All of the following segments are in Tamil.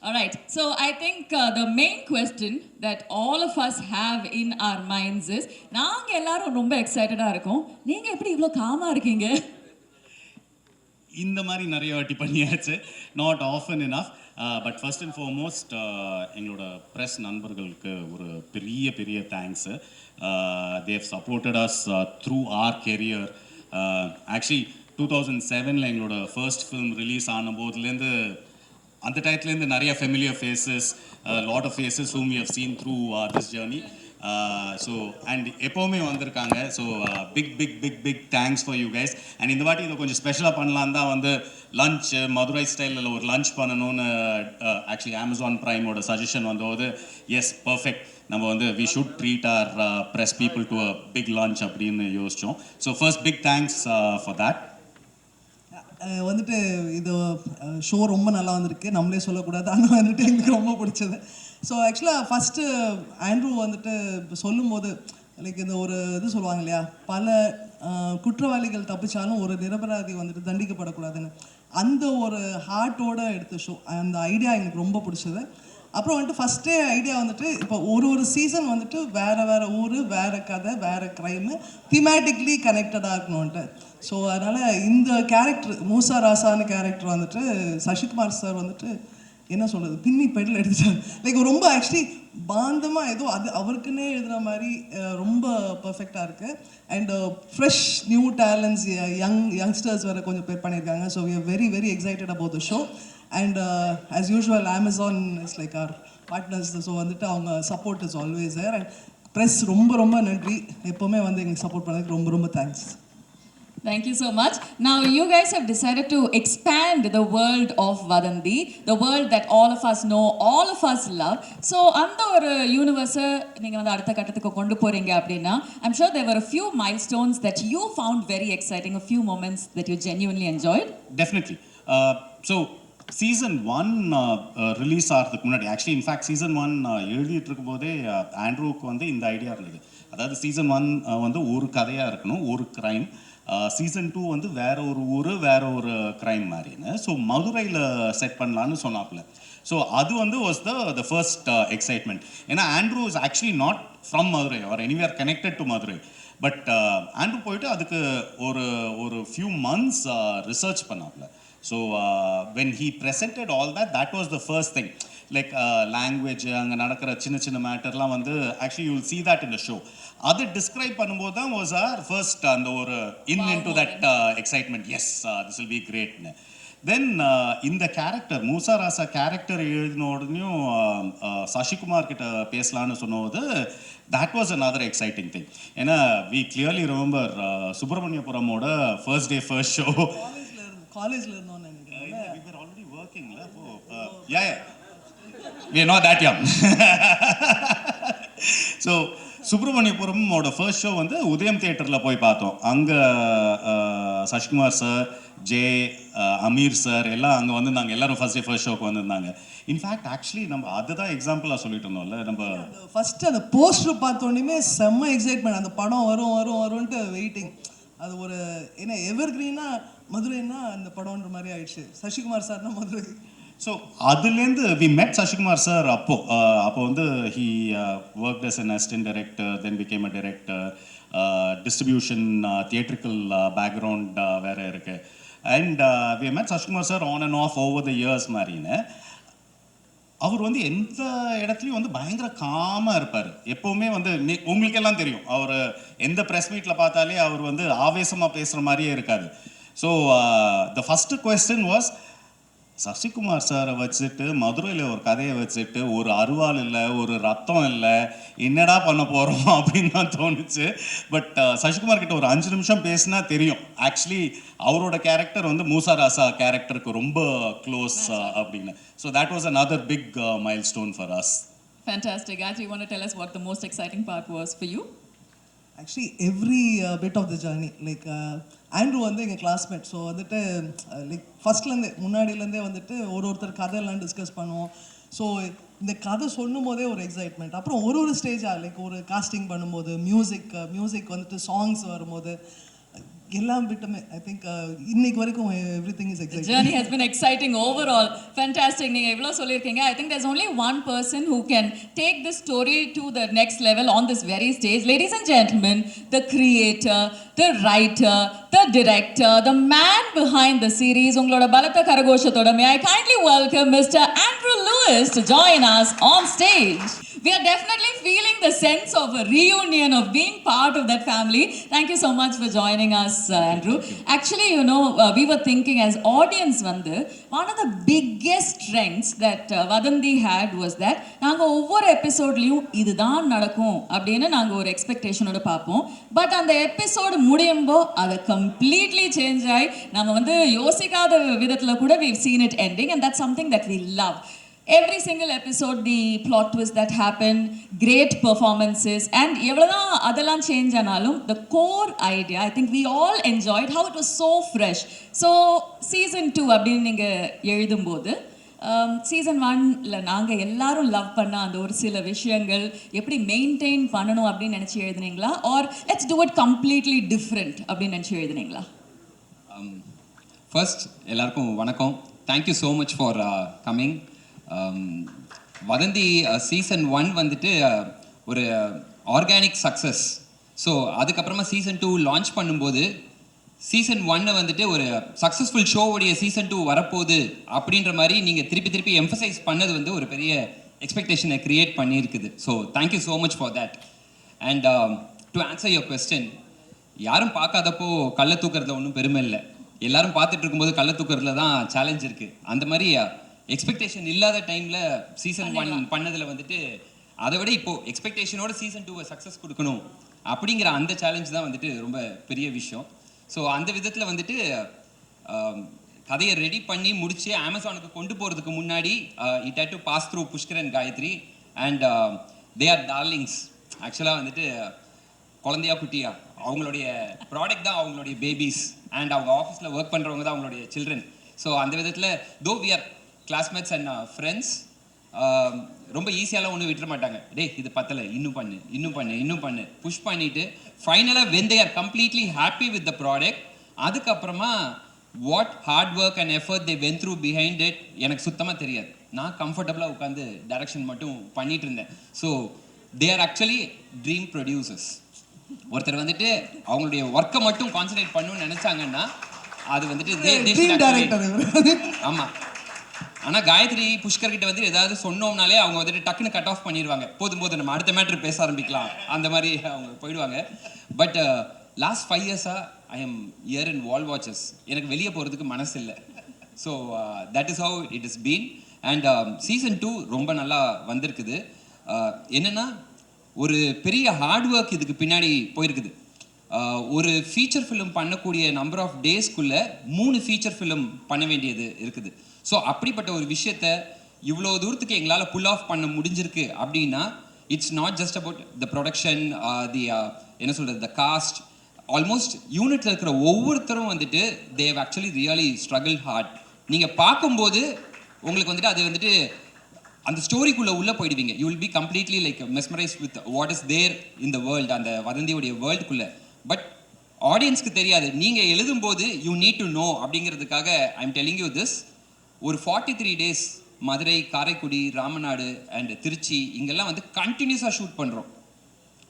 All right. So I think the main question that all of us have in our minds is நாங்க எல்லாரும் ரொம்ப எக்ஸைட்டடா இருக்கோம். நீங்க எப்படி இவ்ளோ காமா இருக்கீங்க? இந்த மாதிரி நிறைய வாட்டி பண்ணியாச்சு, not often enough. But first and foremost எங்களோட ப்ரெஸ் நண்பர்களுக்கு ஒரு பெரிய பெரிய thanks. They've supported us through our career. Actually 2007 எங்களோட ஃபர்ஸ்ட் ஃபிலிம் ரிலீஸ் ஆன போதுலேருந்து அந்த டயத்துலேருந்து நிறைய familiar faces, lot of faces whom we have seen through this journey. So and எப்போவுமே வந்திருக்காங்க. So big big big big thanks for you guys. And இந்த வாட்டி இதை கொஞ்சம் ஸ்பெஷலாக பண்ணலாம் தான் வந்து லஞ்ச் மதுரை ஸ்டைலில் ஒரு லஞ்ச் பண்ணணும்னு ஆக்சுவலி அமேசான் ப்ரைமோட சஜஷன் வந்தபோது எஸ் பர்ஃபெக்ட், நம்ம வந்து we should treat our press people to a big lunch அப்படின்னு யோசித்தோம். So first big thanks for that. வந்துட்டு இது ஷோ ரொம்ப நல்லா வந்திருக்கு, நம்மளே சொல்லக்கூடாது, ஆனால் வந்துட்டு எங்களுக்கு ரொம்ப பிடிச்சது. ஸோ ஆக்சுவலாக ஃபஸ்ட்டு ஆண்ட்ரூ வந்துட்டு சொல்லும்போது லைக் இந்த ஒரு இது சொல்லுவாங்க இல்லையா, பல குற்றவாளிகள் தப்பிச்சாலும் ஒரு நிரபராதி வந்துட்டு தண்டிக்கப்படக்கூடாதுன்னு, அந்த ஒரு ஹார்ட்டோடு எடுத்த ஷோ. அந்த ஐடியா எனக்கு ரொம்ப பிடிச்சது. அப்புறம் வந்துட்டு ஃபஸ்ட்டே ஐடியா வந்துட்டு இப்போ ஒரு சீசன் வந்துட்டு வேறு ஊர், வேறு கதை, வேறு க்ரைமு, திமேட்டிக்லி கனெக்டடாக இருக்கணும்ன்ட்டு. ஸோ அதனால் இந்த கேரக்டர் மூசா ராசான்னு கேரக்டர் வந்துட்டு சசிகுமார் சார் வந்துட்டு என்ன சொல்கிறது, பின்னி பெடல் எடுத்துட்டார். லைக் ரொம்ப ஆக்சுவலி பாந்தமாக ஏதோ அது அவருக்குன்னே எழுதுகிற மாதிரி ரொம்ப பர்ஃபெக்டாக இருக்குது. And fresh new talents, youngsters வேறு கொஞ்சம் பேர் பண்ணியிருக்காங்க. So we are very very excited about the show. And as usual Amazon is like our partners. So வந்துட்டு அவங்க support is always there. And press ரொம்ப ரொம்ப நன்றி, எப்போவுமே வந்து எங்களுக்கு சப்போர்ட் பண்ணதுக்கு ரொம்ப ரொம்ப thanks. Thank you so much. Now you guys have decided to expand the world of Vadanthi, the world that all of us know, all of us love. So அந்த ஒரு யூனிவர்ஸை நீங்கள் வந்து அடுத்த கட்டத்துக்கு கொண்டு போகிறீங்க அப்படின்னா, I'm sure there were a few milestones that you found very exciting, a few moments that you genuinely enjoyed. Definitely. So season 1 release ஆகிறதுக்கு முன்னாடி ஆக்சுவலி இன்ஃபேக்ட் சீசன் 1 எழுதிட்டு இருக்கும்போதே ஆண்ட்ரூவுக்கு வந்து இந்த ஐடியா இருந்தது. அதாவது சீசன் 1 வந்து ஒரு கதையாக இருக்கணும், ஒரு க்ரைம். சீசன் 2 வந்து வேற ஒரு ஊர், வேற ஒரு க்ரைம் மாதிரின்னு. ஸோ மதுரையில் செட் பண்ணலான்னு சொன்னாப்புல. ஸோ அது வந்து வாஸ் த ஃபர்ஸ்ட் எக்ஸைட்மெண்ட். ஏன்னா Andrew is actually not from Madurai or anywhere connected to Madurai. But Andrew போயிட்டு அதுக்கு ஒரு ஃபியூ மந்த்ஸ் ரிசர்ச் பண்ணாப்புல. So when he presented all that was the first thing. Like language, அங்கே நடக்கிற சின்ன சின்ன மேட்டர்லாம் வந்து actually you will see that in the show. அது டிஸ்கிரைப் பண்ணும்போது தான் வாஸ் ஆர் ஃபர்ஸ்ட் அந்த ஒரு into that excitement. Yes this will be கிரேட்னு. தென் இந்த கேரக்டர் மூசா ராசா கேரக்டர் எழுதின உடனேயும் சசிகுமார் கிட்ட பேசலான்னு சொன்னபோது that was another exciting thing. ஏன்னா we clearly remember சுப்பிரமணியபுரமோட ஃபர்ஸ்ட் டே ஃபர்ஸ்ட் ஷோ காலேஜில் இருந்தோம்னு நினைக்கிறேன். we were already working la. Yeah, we are not that young. So சுப்பிரமணியபுரமோட ஃபர்ஸ்ட் ஷோ வந்து உதயம் தியேட்டரில் போய் பார்த்தோம். அங்கே சசிகுமார் சார், அமீர் சார் எல்லாம் அங்கே வந்து நாங்கள் எல்லோரும் ஃபர்ஸ்ட் டே ஃபர்ஸ்ட் ஷோக்கு வந்திருந்தாங்க. இன்ஃபேக்ட் ஆக்சுவலி நம்ம அதுதான் எக்ஸாம்பிளாக சொல்லிட்டு இருந்தோம்ல. நம்ம ஃபஸ்ட்டு அந்த போஸ்டர் பார்த்தோன்னே செம்ம எக்ஸைட்மெண்ட், அந்த படம் வரும்ன்ட்டு வெயிட்டிங். அது ஒரு என்ன எவர் கிரீனாக மதுரைன்னா அந்த படம்ன்ற மாதிரி ஆயிடுச்சு. சசிகுமார் சார்னா மதுரை. ஸோ அதுலேருந்து வி மெட் சசிகுமார் சார். அப்போ வந்து he worked as an assistant director, then became a director, distribution, theatrical background வேறு இருக்குது. And we met Sasikumar sir on and off over the years மாதிரின்னு. அவர் வந்து எந்த இடத்துலையும் வந்து பயங்கர காமாக இருப்பார். எப்போவுமே வந்து உங்களுக்கெல்லாம் தெரியும், அவர் எந்த ப்ரெஸ் மீட்டில் பார்த்தாலே அவர் வந்து ஆவேசமாக பேசுகிற மாதிரியே இருக்காது. So the first question was, Sasikumar சாரை வச்சுட்டு மதுரையில் ஒரு கதையை வச்சுட்டு ஒரு அருவாள் இல்லை, ஒரு ரத்தம் இல்லை, என்னடா பண்ண போகிறோம் அப்படின்னு தான் தோணுச்சு. பட் சசிகுமார் கிட்ட ஒரு 5 நிமிஷம் பேசினா தெரியும் ஆக்சுவலி அவரோட கேரக்டர் வந்து மூசா ராசா கேரக்டருக்கு ரொம்ப க்ளோஸ் அப்படின்னு. So that was another big milestone for us. Fantastic. Actually, you want to tell us what the most exciting part was for you? Actually every bit of the journey. Like Andrew வந்து எங்கள் கிளாஸ்மேட். ஸோ வந்துட்டு லைக் ஃபஸ்ட்லேருந்தே முன்னாடியிலேருந்தே வந்துட்டு ஒருத்தர் கதையெல்லாம் டிஸ்கஸ் பண்ணுவோம். ஸோ இந்த கதை சொல்லும் போதே ஒரு எக்ஸைட்மெண்ட். அப்புறம் ஒரு ஸ்டேஜாக லைக் ஒரு காஸ்டிங் பண்ணும்போது மியூசிக் வந்துட்டு சாங்ஸ் வரும்போது எல்லாம் விட்டுமே ஐ திங்க் இன்னைக்கு வரைக்கும் every thing is The exciting. journey has been exciting overall. Fantastic. நீங்க எவ்வளோ சொல்லியிருக்கீங்க. I think there's only one person who can take this story to the next level on this very stage. Ladies and gentlemen, the creator, the writer, the director, the man behind the series. உங்களோட பலத்த கரகோஷத்தோட may I kindly welcome Mr. Andrew Lewis to join us on stage. We are definitely feeling the sense of a reunion of being part of that family. Thank you so much for joining us, Andrew. Actually, you know, we were thinking as audience one of the biggest strengths that Vadanthi had was that நாங்க ஒவ்வொரு எபிசோட்லயும் இதுதான் நடக்கும் அப்படின்னு நாங்க ஒரு எக்ஸ்பெக்டேஷனோட பார்ப்போம். பட் அந்த எபிசோடு முடியும்போ அதை கம்ப்ளீட்லி சேஞ்ச் ஆகி நம்ம யோசிக்காத விதத்துல கூட we've seen it ending, and that's something that we love. Every single episode, the plot twist that happened, great performances, and எவ்வளவுதான் அதெல்லாம் சேஞ்ச் ஆனாலும் the core idea, I think we all enjoyed how it was so fresh. So season 2 அப்படின்னு நீங்க எழுதும்போது சீசன் 1ல நாங்கள் எல்லாரும் லவ் பண்ண அந்த ஒரு சில விஷயங்கள் எப்படி மெயின்டைன் பண்ணணும் அப்படின்னு நினச்சி எழுதுனீங்களா, or let's do it completely different அப்படின்னு நினச்சி எழுதுனீங்களா? ஃபர்ஸ்ட் எல்லாருக்கும் வணக்கம். Thank you so much for coming. Vadhandhi season 1 வந்துட்டு ஒரு ஆர்கானிக் சக்ஸஸ். ஸோ அதுக்கப்புறமா சீசன் 2 லான்ச் பண்ணும்போது சீசன் 1 வந்துட்டு ஒரு சக்ஸஸ்ஃபுல் ஷோவுடைய சீசன் 2 வரப்போகுது அப்படின்ற மாதிரி நீங்கள் திருப்பி எம்ஃபசைஸ் பண்ணது ஒரு பெரிய எக்ஸ்பெக்டேஷனை க்ரியேட் பண்ணியிருக்குது. So thank you so much for that. And to answer your question, யாரும் பார்க்காதப்போ கல்லை தூக்குறதுல ஒன்றும் பெருமை இல்லை. எல்லாரும் பார்த்துட்டு இருக்கும்போது கல்லை தூக்குறதுல தான் சேலஞ்ச் இருக்குது. அந்த மாதிரி எக்ஸ்பெக்டேஷன் இல்லாத டைமில் சீசன் 1 பண்ணதில் வந்துட்டு அதை விட இப்போது எக்ஸ்பெக்டேஷனோட சீசன் 2 சக்ஸஸ் கொடுக்கணும் அப்படிங்கிற அந்த சேலஞ்ச் தான் வந்துட்டு ரொம்ப பெரிய விஷயம். ஸோ அந்த விதத்தில் வந்துட்டு கதையை ரெடி பண்ணி முடித்து அமேசானுக்கு கொண்டு போகிறதுக்கு முன்னாடி it had to pass through Pushkar and Gayathri, and they are darlings. ஆக்சுவலாக வந்துட்டு குழந்தையா குட்டியா அவங்களுடைய ப்ராடக்ட் தான் அவங்களுடைய பேபிஸ், அண்ட் அவங்க ஆஃபீஸில் ஒர்க் பண்ணுறவங்க தான் அவங்களுடைய சில்ட்ரன். ஸோ அந்த விதத்தில் though we are classmates and friends, ரொம்ப ஈஸியாலாம் ஒன்றும் விட்டுற மாட்டாங்க. டே இது பத்தலை, இன்னும் பண்ணு புஷ் பண்ணிவிட்டு ஃபைனலாக when they are completely happy with the product, அதுக்கப்புறமா what hard work and effort they went through behind it எனக்கு சுத்தமாக தெரியாது. நான் கம்ஃபர்டபுளாக உட்காந்து டைரக்ஷன் மட்டும் பண்ணிட்டு இருந்தேன். So they are actually dream producers. ஒருத்தர் வந்துட்டு அவங்களுடைய ஒர்க்கை மட்டும் கான்சன்ட்ரேட் பண்ணணும்னு நினச்சாங்கன்னா அது வந்துட்டு ஆமாம். ஆனால் காயத்ரி புஷ்கர் கிட்ட வந்து ஏதாவது சொன்னோம்னாலே அவங்க வந்துட்டு டக்குன்னு கட் ஆஃப் பண்ணிடுவாங்க. போதும் நம்ம அடுத்த மேட்ரு பேச ஆரம்பிக்கலாம், அந்த மாதிரி அவங்க போயிடுவாங்க. பட் லாஸ்ட் 5 இயர்ஸாக I am year in wall watches. எனக்கு வெளியே போகிறதுக்கு மனசு இல்லை. So that is how it is been. And season 2 ரொம்ப நல்லா வந்திருக்குது. என்னென்னா ஒரு பெரிய ஹார்ட் ஒர்க் இதுக்கு பின்னாடி போயிருக்குது. ஒரு ஃபீச்சர் ஃபிலிம் பண்ணக்கூடிய நம்பர் ஆஃப் டேஸ்க்குள்ளே 3 ஃபீச்சர் ஃபிலிம் பண்ண வேண்டியது இருக்குது. ஸோ அப்படிப்பட்ட ஒரு விஷயத்த இவ்வளோ தூரத்துக்கு எங்களால் புல் ஆஃப் பண்ண முடிஞ்சிருக்கு அப்படின்னா it's not just about the production, the என்ன சொல்கிறது, த காஸ்ட். ஆல்மோஸ்ட் யூனிட்டில் இருக்கிற ஒவ்வொருத்தரும் வந்துட்டு they have actually really struggle hard. நீங்கள் பார்க்கும்போது உங்களுக்கு வந்துட்டு அது வந்துட்டு அந்த ஸ்டோரிக்குள்ளே உள்ளே போயிடுவீங்க. You will be completely like mesmerise with what is there in the world, அந்த வதந்தியோடைய வேர்ல்டுக்குள்ளே. பட் ஆடியன்ஸ்க்கு தெரியாது. நீங்கள் எழுதும்போது யூ நீட் டு நோ அப்படிங்கிறதுக்காக I am telling you this. ஒரு 43 days மதுரை, காரைக்குடி, ராமநாடு அண்ட் திருச்சி இங்கெல்லாம் வந்து கண்டினியூஸாக ஷூட் பண்ணுறோம்.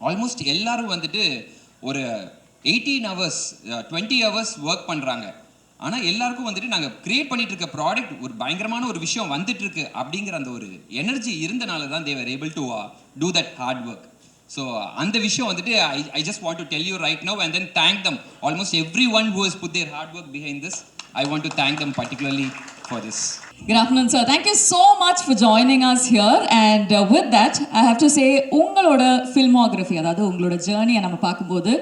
ஆல்மோஸ்ட் எல்லாரும் வந்துட்டு ஒரு 18 hours 20 hours ஒர்க் பண்ணுறாங்க. ஆனால் எல்லாருக்கும் வந்துட்டு நாங்கள் க்ரியேட் பண்ணிட்டு இருக்க ப்ராடக்ட் ஒரு பயங்கரமான ஒரு விஷயம் வந்துட்டு இருக்கு அப்படிங்கிற அந்த ஒரு எனர்ஜி இருந்தனால தான் they were able to do that hard work. So அந்த விஷயம் வந்துட்டு I just want to tell you right now and then thank them. Almost everyone who has put their hard work behind this, I want to thank them particularly for this. Good afternoon, sir. Thank you so much for joining us here. And with that, I have to say, உங்களோட filmography, அதாவது உங்களோட ஜேர்னியை நம்ம பார்க்கும்போது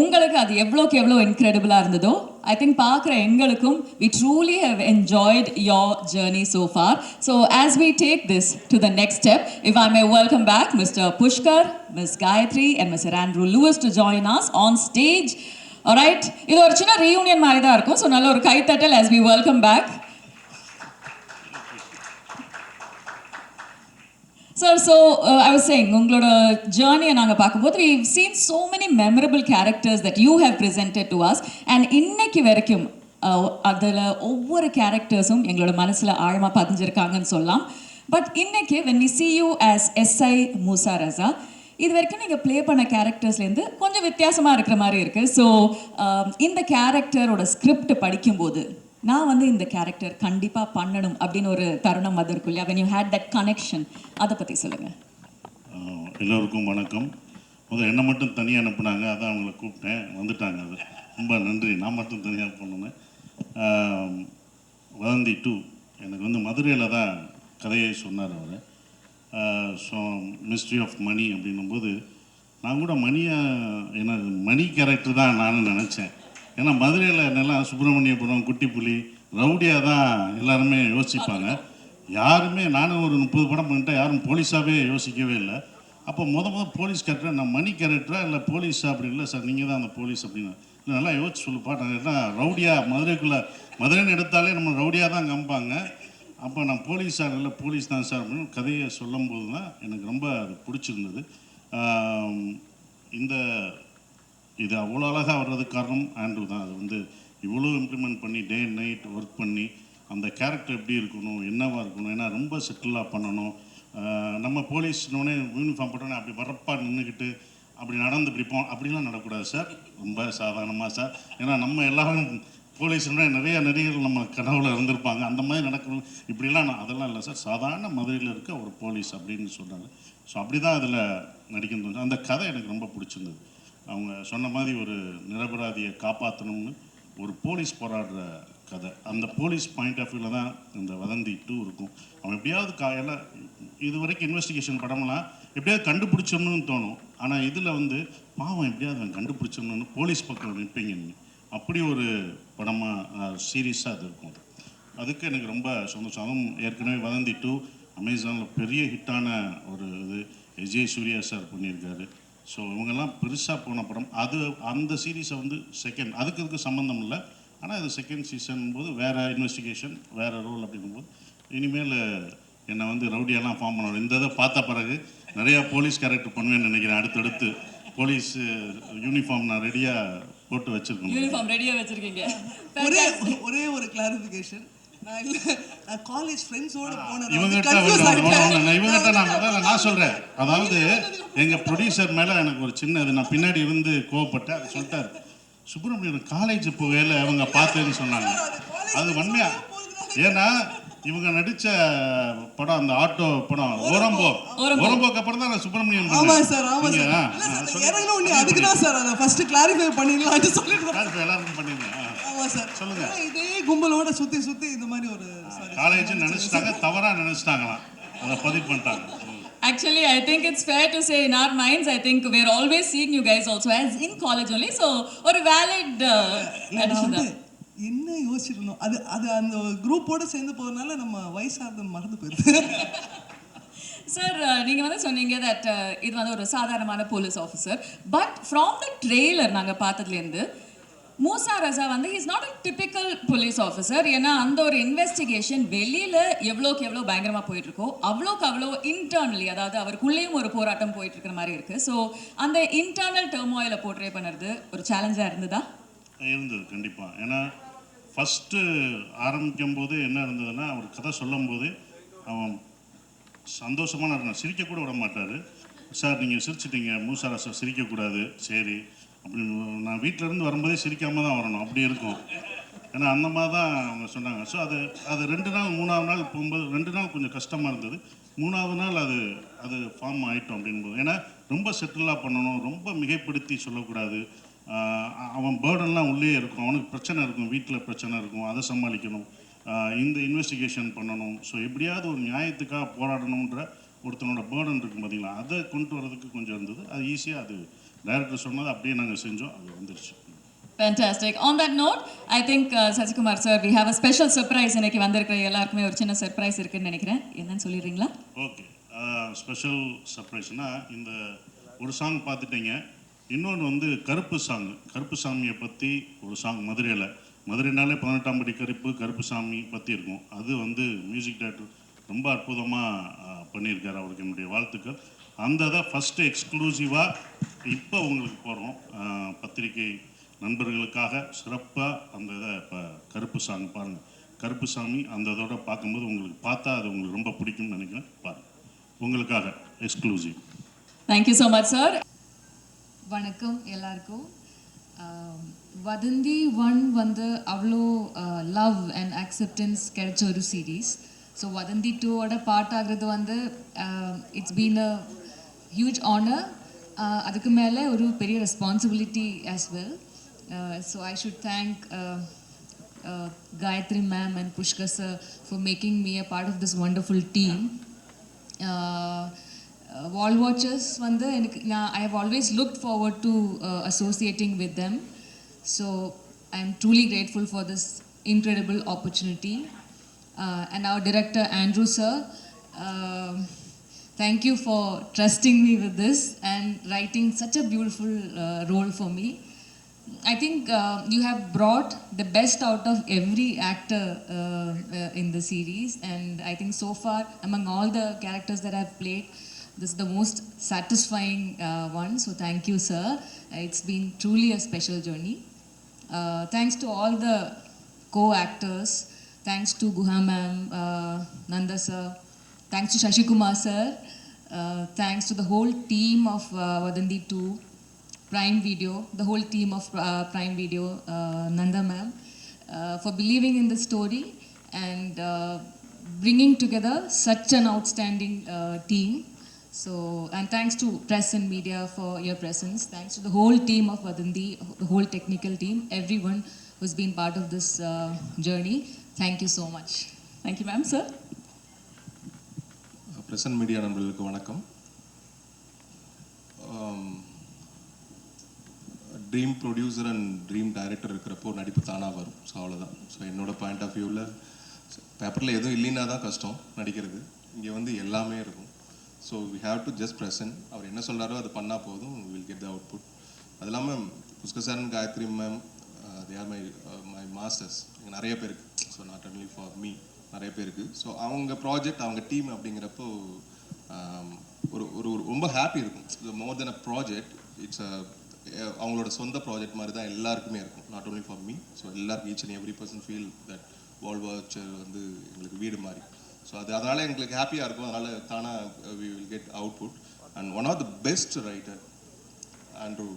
உங்களுக்கு அது எவ்வளோக்கு எவ்வளோ இன்க்ரெடிபிளாக இருந்ததோ, I think பார்க்குற எங்களுக்கும் we truly have enjoyed your journey so far. So as we take this to the next step, if I may welcome back Mr. Pushkar, Ms. Gayatri and Mr. Andrew Lewis to join us on stage. Alright, இது ஒரு சின்ன reunion மாதிரி தான் இருக்கும். ஸோ நல்ல ஒரு கைத்தட்டல் as we welcome back. Sir, so I was saying, உங்களோட ஜேர்னியை நாங்கள் பார்க்கும்போது we've seen so many memorable characters that you have presented to us and இன்னைக்கு வரைக்கும் அதில் ஒவ்வொரு கேரக்டர்ஸும் எங்களோட மனசில் ஆழமாக பதிஞ்சிருக்காங்கன்னு சொல்லலாம். பட் இன்னைக்கு when we see you as SI மூசா ரஸா, இது வரைக்கும் நீங்கள் ப்ளே பண்ண கேரக்டர்ஸ்லேருந்து கொஞ்சம் வித்தியாசமாக இருக்கிற மாதிரி இருக்குது. ஸோ இந்த கேரக்டரோட ஸ்கிரிப்ட் படிக்கும்போது நான் வந்து இந்த கேரக்டர் கண்டிப்பாக பண்ணணும் அப்படின்னு ஒரு தருணம் வந்திருக்கும் இல்லையா? when you had that connection, அதை பற்றி சொல்லுங்கள். எல்லோருக்கும் வணக்கம். முதல் என்னை மட்டும் தனியாக அனுப்புனாங்க, அதான் அவங்கள கூப்பிட்டேன், வந்துட்டாங்க. அது ரொம்ப நன்றி. நான் மட்டும் தனியாக பண்ணேன். வதந்தி 2 எனக்கு வந்து மதுரையில் தான் கதையை சொன்னார் அவர். ஸோ மிஸ்ட்ரி ஆஃப் மணி அப்படின்னும்போது நான் கூட என்ன மணி கேரக்டர் தான் நானும் நினச்சேன். ஏன்னா மதுரையில் என்னெல்லாம் சுப்பிரமணியபுரம், குட்டிப்புலி, ரவுடியாக தான் எல்லாருமே யோசிப்பாங்க. யாருமே நானும் ஒரு 30 படம் பண்ணிட்டேன், யாரும் போலீஸாகவே யோசிக்கவே இல்லை. அப்போ போலீஸ் கேரக்டர் நான் மணி கேரக்டரா இல்லை போலீஸா அப்படி இல்லை சார், நீங்கள் தான் அந்த போலீஸ் அப்படின்னு. இல்லை நல்லா யோசிச்சு சொல்லுப்பா, நான் என்ன ரவுடியாக மதுரைன்னு எடுத்தாலே நம்ம ரவுடியாக தான் காமிப்பாங்க. அப்போ நான் போலீஸா இல்லை போலீஸ் தான் சார் அப்படின்னு கதையை சொல்லும்போது தான் எனக்கு ரொம்ப அது பிடிச்சிருந்தது. இது அவ்வளோ அழகாக வர்றதுக்கு காரணம் ஆண்ட்ரூ தான். அது வந்து இவ்வளோ இம்ப்ளிமெண்ட் பண்ணி டே அண்ட் நைட் ஒர்க் பண்ணி அந்த கேரக்டர் எப்படி இருக்கணும், என்னவாக இருக்கணும், ஏன்னா ரொம்ப செட்டிலாக பண்ணணும். நம்ம போலீஸ்னோடனே யூனிஃபார்ம் போட்டோன்னே அப்படி வரப்பாக நின்றுக்கிட்டு அப்படி நடந்து பிடிப்போம், அப்படிலாம் நடக்கூடாது சார். ரொம்ப சாதாரணமாக சார். ஏன்னா நம்ம எல்லாரும் போலீஸ்னோட நிறைய நடிகர்கள் நம்ம கனவுல இருந்திருப்பாங்க, அந்த மாதிரி நடக்கணும் இப்படிலாம் அதெல்லாம் இல்லை சார், சாதாரண மதுரையில் இருக்க ஒரு போலீஸ் அப்படின்னு சொன்னாங்க. ஸோ அப்படி தான் அதில் நடிக்கணும். அந்த கதை எனக்கு ரொம்ப பிடிச்சிருந்தது. அவங்க சொன்ன மாதிரி ஒரு நிரபராதியை காப்பாற்றணும்னு ஒரு போலீஸ் போராடுற கதை. அந்த போலீஸ் பாயிண்ட் ஆஃப் வியூவில் தான் இந்த வதந்தி 2 இருக்கும். அவன் எப்படியாவது எல்லாம் இது வரைக்கும் இன்வெஸ்டிகேஷன் படம்லாம் எப்படியாவது கண்டுபிடிச்சிடணும்னு தோணும். ஆனால் இதில் வந்து பாவம் எப்படியாவது அவன் கண்டுபிடிச்சிடணும்னு போலீஸ் பக்கம் நிற்பீங்க. அப்படி ஒரு படமாக சீரியஸாக அது இருக்கும். அதுக்கு எனக்கு ரொம்ப சந்தோஷம். அதுவும் ஏற்கனவே வதந்தி 2 அமேசானில் பெரிய ஹிட்டான ஒரு இது விஜய் சூர்யா சார் பண்ணியிருக்காரு. ஸோ இவங்கெல்லாம் பெருசாக போன படம். அந்த சீரீஸை வந்து செகண்ட் அதுக்கு சம்மந்தம் இல்லை. ஆனால் இது செகண்ட் சீசன் போது வேறு இன்வெஸ்டிகேஷன், வேறு ரோல் அப்படிங்கும்போது இனிமேல் என்னை வந்து ரவுடியெல்லாம் ஃபார்ம் பண்ணணும். இந்த இதை பார்த்த பிறகு நிறையா போலீஸ் கேரக்டர் பண்ணுவேன்னு நினைக்கிறேன். அடுத்தடுத்து போலீஸ் யூனிஃபார்ம் நான் ரெடியாக போட்டு வச்சுருக்கேன். யூனிஃபார்ம் ரெடியாக வச்சுருக்கீங்க. ஒரே ஒரு கிளாரிஃபிகேஷன், நான் காலேஜ் ஃப்ரெண்ட்ஸோட போனேன். இவங்ககிட்ட நான் சொல்கிறேன். அதாவது எங்கள் ப்ரொடியூசர் மேலே எனக்கு ஒரு சின்ன இது, நான் பின்னாடி இருந்து கோவப்பட்டேன். அது சொல்லிட்டார், சுப்பிரமணியன் காலேஜ் போகையில் அவங்க பார்த்தேன்னு சொன்னாங்க. அது உண்மையா? ஏன்னா இவங்க நடித்த படம் அந்த ஆட்டோ படம் ஓரம்போக்கு அப்புறம் தான் நான் சுப்பிரமணியன் ஆமாம் சார். ஆமாம் சார். அதுக்கு தான் சார் அதை ஃபர்ஸ்ட் கிளாரிஃபை பண்ணிடலாம்னு சொல்லிட்டு எல்லாருக்கும் பண்ணிருந்தேன். ஆமாம் சார். சொல்லுங்க. இதே கும்பலோட சுற்றி இந்த மாதிரி ஒரு காலேஜ் நினைச்சிட்டாங்க, தவறாக நினைச்சிட்டாங்களாம், அதை பதிவு பண்ணிட்டாங்க. Actually, I think it's fair to say in our minds, I think we're always seeing you guys also as in college only. So, ஒரு valid addition தான். என்ன யோசிச்சிருந்தோம், அது அந்த குரூப்போட சேர்ந்து போகிறதுனால நம்ம வயசாக மறந்து போயிடுது. சார், நீங்கள் வந்து சொன்னீங்க தட் இது வந்து ஒரு சாதாரணமான police officer. But from the trailer நாங்கள் பார்த்ததுலேருந்து மூசா ரஸா வந்து is not a typical police officer. ஏன்னா அந்த ஒரு இன்வெஸ்டிகேஷன் வெளியில் எவ்வளோக்கு எவ்வளோ பயங்கரமாக போயிட்டுருக்கோ அவ்வளோக்கு அவ்வளோ இன்டர்னலி, அதாவது அவருக்குள்ளேயும் ஒரு போராட்டம் போயிட்டு இருக்கிற மாதிரி இருக்குது. ஸோ அந்த இன்டர்னல் டர்மாயிலை போர்ட்ரே பண்ணுறது ஒரு சேலஞ்சாக இருந்ததா? இருந்தது கண்டிப்பாக. ஏன்னா ஃபஸ்ட்டு ஆரம்பிக்கும் போது என்ன இருந்ததுன்னா, அவர் கதை சொல்லும் போது அவன் சந்தோஷமான இருந்தான், சிரிக்கக்கூட விட மாட்டார். சார் நீங்கள் சிரிச்சிட்டீங்க, மூசா ரஸா சிரிக்கக்கூடாது, சரி அப்படின்னு. நான் வீட்டிலேருந்து வரும்போதே சிரிக்காமல் தான் வரணும், அப்படி இருக்கும். ஏன்னா அந்த மாதிரி தான் அவங்க சொன்னாங்க. ஸோ அது 2 நாள் 3ஆவது நாள் போகும்போது 2 நாள் கொஞ்சம் கஷ்டமாக இருந்தது. 3ஆவது நாள் அது ஃபார்ம் ஆகிட்டோம் அப்படின்போது. ஏன்னா ரொம்ப செட்டிலாக பண்ணணும், ரொம்ப மிகைப்படுத்தி சொல்லக்கூடாது. அவன் பேர்டன்லாம் உள்ளே இருக்கும், அவனுக்கு பிரச்சனை இருக்கும், வீட்டில் பிரச்சனை இருக்கும், அதை சமாளிக்கணும், இந்த இன்வெஸ்டிகேஷன் பண்ணணும். ஸோ எப்படியாவது ஒரு நியாயத்துக்காக போராடணுன்ற ஒருத்தனோட பேர்டன் இருக்கும் பார்த்தீங்களா, அதை கொண்டு வரதுக்கு கொஞ்சம் இருந்தது. அது ஈஸியாக அது டைரக்டர் சொன்னது அப்படியே நாங்கள் செஞ்சோம், அது வந்துருச்சு. Fantastic. On that note, I think Sasikumar sir, we have a special surprise. இன்னைக்கு வந்திருக்கிற எல்லாருக்குமே ஒரு சின்ன சர்ப்ரைஸ் இருக்குன்னு நினைக்கிறேன். என்னன்னு சொல்லிடுறீங்களா? ஓகே, ஸ்பெஷல் சர்ப்ரைஸ்னால் இந்த ஒரு சாங் பார்த்துட்டீங்க. இன்னொன்று வந்து கருப்பு சாமியை பற்றி ஒரு சாங் மதுரைனாலே 18ஆம் படி கருப்பு சாமி பற்றி இருக்கும். அது வந்து மியூசிக் டைரக்டர் ரொம்ப அற்புதமாக பண்ணியிருக்காரு. அவருக்கு என்னுடைய வாழ்த்துக்கள். அந்த இதை ஃபஸ்ட்டு எக்ஸ்க்ளூசிவாக இப்போ உங்களுக்கு போடுறோம். பத்திரிகை நண்பர்களுக்காக சிறப்பாக அந்த இதை இப்போ கருப்புசாமி பாருங்கள். கருப்புசாமி அந்த இதோட பார்க்கும்போது உங்களுக்கு பார்த்தா அது உங்களுக்கு ரொம்ப பிடிக்கும்னு நினைக்கிறேன். பாருங்கள், உங்களுக்காக exclusive. Thank you so much sir. வணக்கம் எல்லாருக்கும். வதந்தி 1 வந்து அவ்வளோ லவ் அண்ட் அக்செப்டன்ஸ் கிடைச்ச ஒரு சீரீஸ். ஸோ வதந்தி 2ஓட பார்ட் ஆகிறது வந்து it's been a huge honour. அதுக்கு மேலே ஒரு பெரிய responsibility as well. So I should thank Gayatri ma'am and Pushkar sir for making me a part of this wonderful team. Wall Watchers வந்து எனக்கு I have always looked forward to associating with them. So I am truly grateful for this incredible opportunity. And our director Andrew sir, thank you for trusting me with this and writing such a beautiful role for me. I think you have brought the best out of every actor in the series, and I think so far among all the characters that I've played, this is the most satisfying one. So thank you sir. It's been truly a special journey. Thanks to all the co-actors. Thanks to Guha ma'am, Nanda sir. Thanks to Shashi Kumar sir. Thanks to the whole team of Vadandi 2, Prime Video, the whole team of Prime Video, Nanda ma'am, for believing in the story and bringing together such an outstanding team. So, and thanks to press and media for your presence. Thanks to the whole team of Vadandi, the whole technical team, everyone who's been part of this journey. Thank you so much. Thank you ma'am. Sir. Present media நண்பர்களுக்கு வணக்கம். Dream producer and dream director இருக்கிறப்போ நடிப்பு தானாக வரும். ஸோ அவ்வளோதான். ஸோ என்னோடய பாயிண்ட் ஆஃப் வியூவில் பேப்பரில் எதுவும் இல்லைன்னா தான் கஷ்டம் நடிக்கிறது. இங்கே வந்து எல்லாமே இருக்கும். So we have to just present. அவர் என்ன சொல்கிறாரோ அது பண்ணால் போதும், வில் கெட் த அவுட்புட். அது இல்லாமல் Pushkar sir and Gayathri ma'am, they are my masters. இங்கே நிறைய பேருக்கு, so not only for me, நிறைய பேருக்கு. ஸோ அவங்க ப்ராஜெக்ட், அவங்க டீம் அப்படிங்கிறப்போ ஒரு ஒரு ரொம்ப ஹாப்பி இருக்கும். மோர் தென் அ ப்ராஜெக்ட், இட்ஸ் அவங்களோட சொந்த ப்ராஜெக்ட் மாதிரி தான் எல்லாருக்குமே இருக்கும். Not only for me. So எல்லாருக்கும் each and every person feel that wall watcher வந்து எங்களுக்கு வீடு மாதிரி. ஸோ அதனால் எங்களுக்கு ஹாப்பியாக இருக்கும். அதனால் தானாக we will get output. And one of the best writer Andrew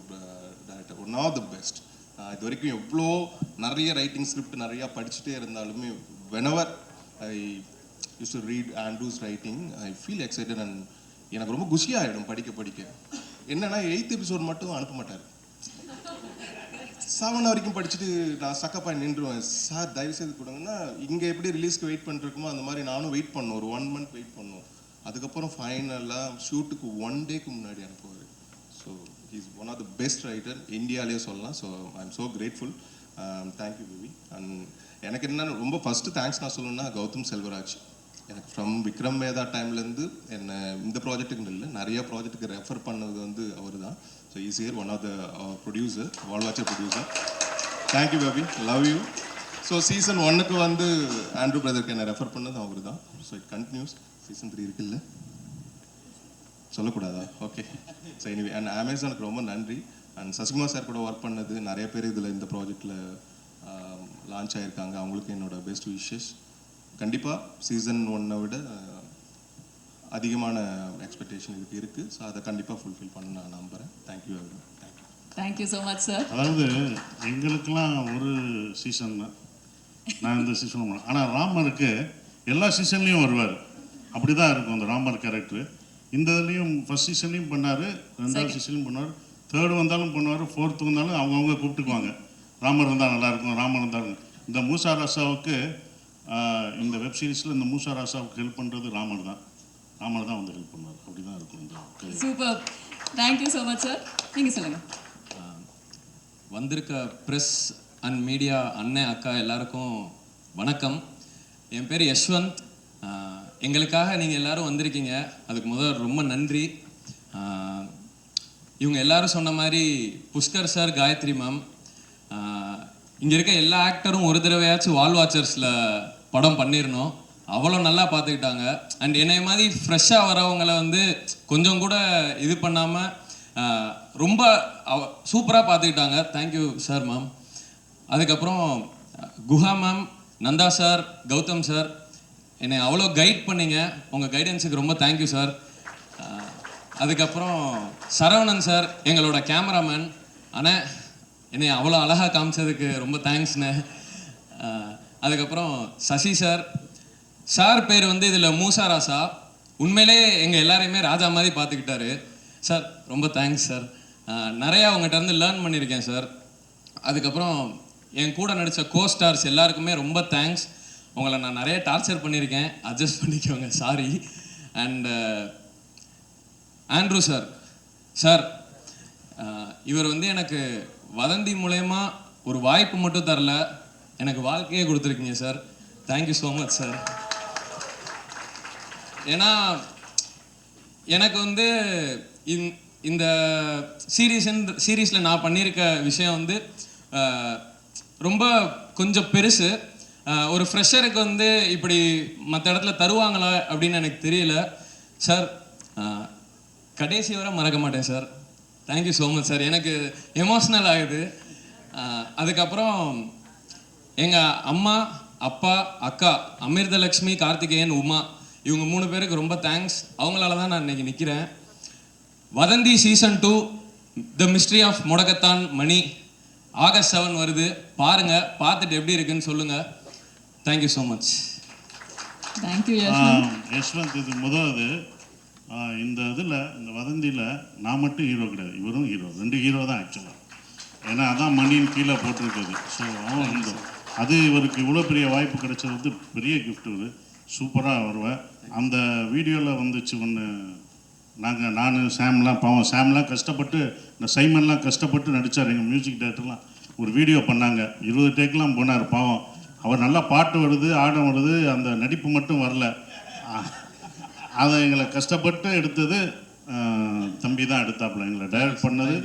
director, one of the best. இது வரைக்கும் எவ்வளோ நிறைய ரைட்டிங் ஸ்கிரிப்ட் நிறையா படிச்சுட்டே இருந்தாலுமே whenever I used to read Andrew's writing, I feel excited and எனக்கு ரொம்ப குஷியாகிடும் படிக்க. என்னன்னா 8th எபிசோட் மட்டும் அனுப்ப மாட்டார். 7 வரைக்கும் படிச்சுட்டு நான் சக்கப்பாய் நின்றுவேன். சார் தயவுசெய்து கொடுங்கன்னா, இங்கே எப்படி ரிலீஸ்க்கு வெயிட் பண்ணிருக்குமோ அந்த மாதிரி நானும் வெயிட் பண்ணோம். ஒரு 1 month வெயிட் பண்ணோம். அதுக்கப்புறம் ஃபைனலாக ஷூட்டுக்கு 1 டேக்கு முன்னாடி அனுப்புவார். So he's one of the best writer இந்தியாவிலே சொல்லலாம். So I am so grateful. Thank you baby. And எனக்கு என்ன ரொம்ப ஃபஸ்ட்டு தேங்க்ஸ் நான் சொல்லணும்னா கௌதம் செல்வராஜ். எனக்கு ஃப்ரம் விக்ரம் வேதா டைம்லேருந்து என்னை இந்த ப்ராஜெக்ட்டுக்கு இல்லை, நிறைய ப்ராஜெக்ட்டுக்கு ரெஃபர் பண்ணது வந்து அவர் தான். So is here one of the producer, Wall Watcher producer. Thank you baby, love you. So season 1க்கு வந்து ஆண்ட்ரூ பிரதருக்கு என்னை ரெஃபர் பண்ணது அவர் தான். So it continuous. சீசன் 3 இருக்குல்ல, சொல்லக்கூடாதா? ஓகே. ஸோ எனிவே, அண்ட் அமேசானுக்கு ரொம்ப நன்றி. அண்ட் சசிகுமார் சார் கூட ஒர்க் பண்ணது நிறைய பேர் இதில் இந்த ப்ராஜெக்டில் லான்ச் ஆகியிருக்காங்க. அவங்களுக்கு என்னோட பெஸ்ட் விஷஸ். கண்டிப்பாக சீசன் 1 விட அதிகமான எக்ஸ்பெக்டேஷன் இதுக்கு இருக்குது. ஸோ அதை கண்டிப்பாக ஃபுல்ஃபில் பண்ண நான் நம்புகிறேன். Thank you every. Thank you so much sir. அதாவது எங்களுக்கெல்லாம் ஒரு சீசன் தான், நான் இந்த சீசனும். ஆனால் ராமருக்கு எல்லா சீசன்லேயும் வருவார். அப்படி தான் இருக்கும் அந்த ராமர் கேரக்டர். இந்த இதுலேயும் ஃபஸ்ட் சீசன்லேயும் பண்ணார், 2வது சீசன்லையும் பண்ணார், 3rd வந்தாலும் பண்ணுவார், 4th வந்தாலும் அவங்கவுங்க கூப்பிட்டுக்குவாங்க. ராமர் இருந்தால் நல்லாயிருக்கும், ராமர் இருந்தாலும். இந்த மூசா ராசாவுக்கு இந்த வெப் சீரிஸில் இந்த மூசா ராசாவுக்கு ஹெல்ப் பண்ணுறது ராமர் தான் வந்து ஹெல்ப் பண்ணுவார். அப்படி தான் இருக்கும் இந்த. Super. Thank you so much sir. நீங்கள் சொல்லுங்கள். வந்திருக்க ப்ரெஸ் அண்ட் மீடியா அண்ணன் அக்கா எல்லாருக்கும் வணக்கம். என் பேர் யஷ்வந்த். எங்களுக்காக நீங்கள் எல்லோரும் வந்திருக்கீங்க, அதுக்கு முதல் ரொம்ப நன்றி. இவங்க எல்லாரும் சொன்ன மாதிரி புஷ்கர் சார், காயத்ரி மேம், இங்கே இருக்க எல்லா ஆக்டரும் ஒரு தடவையாச்சும் வால் வாட்சர்ஸில் படம் பண்ணிடணும். அவ்வளோ நல்லா பார்த்துக்கிட்டாங்க. அண்ட் என்னை மாதிரி ஃப்ரெஷ்ஷாக வரவங்களை வந்து கொஞ்சம் கூட இது பண்ணாமல் ரொம்ப சூப்பராக பார்த்துக்கிட்டாங்க. Thank you sir ma'am. அதுக்கப்புறம் Guha ma'am, Nandha sir, Gautham sir என்னை அவ்வளோ கைட் பண்ணீங்க. உங்கள் கைடன்ஸுக்கு ரொம்ப தேங்க்யூ சார். அதுக்கப்புறம் சரவணன் சார், எங்களோட கேமராமேன். ஆனால் என்னை அவ்வளோ அழகாக காமிச்சதுக்கு ரொம்ப தேங்க்ஸ்ண்ணே. அதுக்கப்புறம் சசி சார். சார் பேர் வந்து இதில் மூசா ராசா. உண்மையிலே எங்கள் எல்லாரையுமே ராஜா மாதிரி பார்த்துக்கிட்டாரு சார். ரொம்ப தேங்க்ஸ் சார். நிறையா உங்கள்கிட்ட இருந்து லேர்ன் பண்ணியிருக்கேன் சார். அதுக்கப்புறம் என் கூட நடித்த கோஸ்டார்ஸ் எல்லாருக்குமே ரொம்ப தேங்க்ஸ். உங்களை நான் நிறைய டார்ச்சர் பண்ணியிருக்கேன், அட்ஜஸ்ட் பண்ணிக்கோங்க, sorry. And Andrew sir. Sir இவர் வந்து எனக்கு வதந்தி மூலயமா ஒரு வாய்ப்பு மட்டும் தரல, எனக்கு வாழ்க்கையே கொடுத்துருக்கீங்க sir. Thank you so much sir. ஏன்னா எனக்கு வந்து இந்த சீரீஸில் நான் பண்ணியிருக்க விஷயம் வந்து ரொம்ப கொஞ்சம் பெருசு. ஒரு ஃப்ரெஷருக்கு வந்து இப்படி மற்ற இடத்துல தருவாங்களா அப்படின்னு எனக்கு தெரியல சார். கடைசி வரை மறக்க மாட்டேன் sir. Thank you so much sir. எனக்கு எமோஷ்னல் ஆகுது. அதுக்கப்புறம் எங்கள் அம்மா, அப்பா, அக்கா அமிர்தலக்ஷ்மி, கார்த்திகேயன், உமா, இவங்க 3 பேருக்கு ரொம்ப தேங்க்ஸ். அவங்களால தான் நான் இன்னைக்கு நிற்கிறேன். வதந்தி சீசன் 2 த மிஸ்ட்ரி ஆஃப் முடக்கத்தான் மணி August 7 வருது. பாருங்கள், பார்த்துட்டு எப்படி இருக்குன்னு சொல்லுங்கள். Thank you so much. Thank you Yashwanth. இது முதலாவது இந்த இதில், இந்த வதந்தியில் நான் மட்டும் ஹீரோ கிடையாது, இவரும் ஹீரோ. 2 ஹீரோ தான் ஆக்சுவலாக. ஏன்னா அதான் மணின்னு கீழே போட்டிருக்குது. ஸோ அவன் வந்து அது இவருக்கு இவ்வளோ பெரிய வாய்ப்பு கிடைச்சது வந்து பெரிய கிஃப்ட். இது சூப்பராக வருவேன். அந்த வீடியோவில் வந்துச்சு ஒன்று, நான் சாம்லாம், பாவம் சாம்லாம் கஷ்டப்பட்டு, இந்த சைமன்லாம் கஷ்டப்பட்டு நடித்தார். எங்கள் மியூசிக் டைரக்டர்லாம் ஒரு வீடியோ பண்ணாங்க, 20 டேக்கெலாம் போனார். பாவம் அவர் நல்லா பாட்டு வருது, ஆடம் வருது, அந்த நடிப்பு மட்டும் வரல. அதை எங்களை கஷ்டப்பட்டு எடுத்தது தம்பி தான் எடுத்தாப்புல. எங்களை டைரக்ட் பண்ணது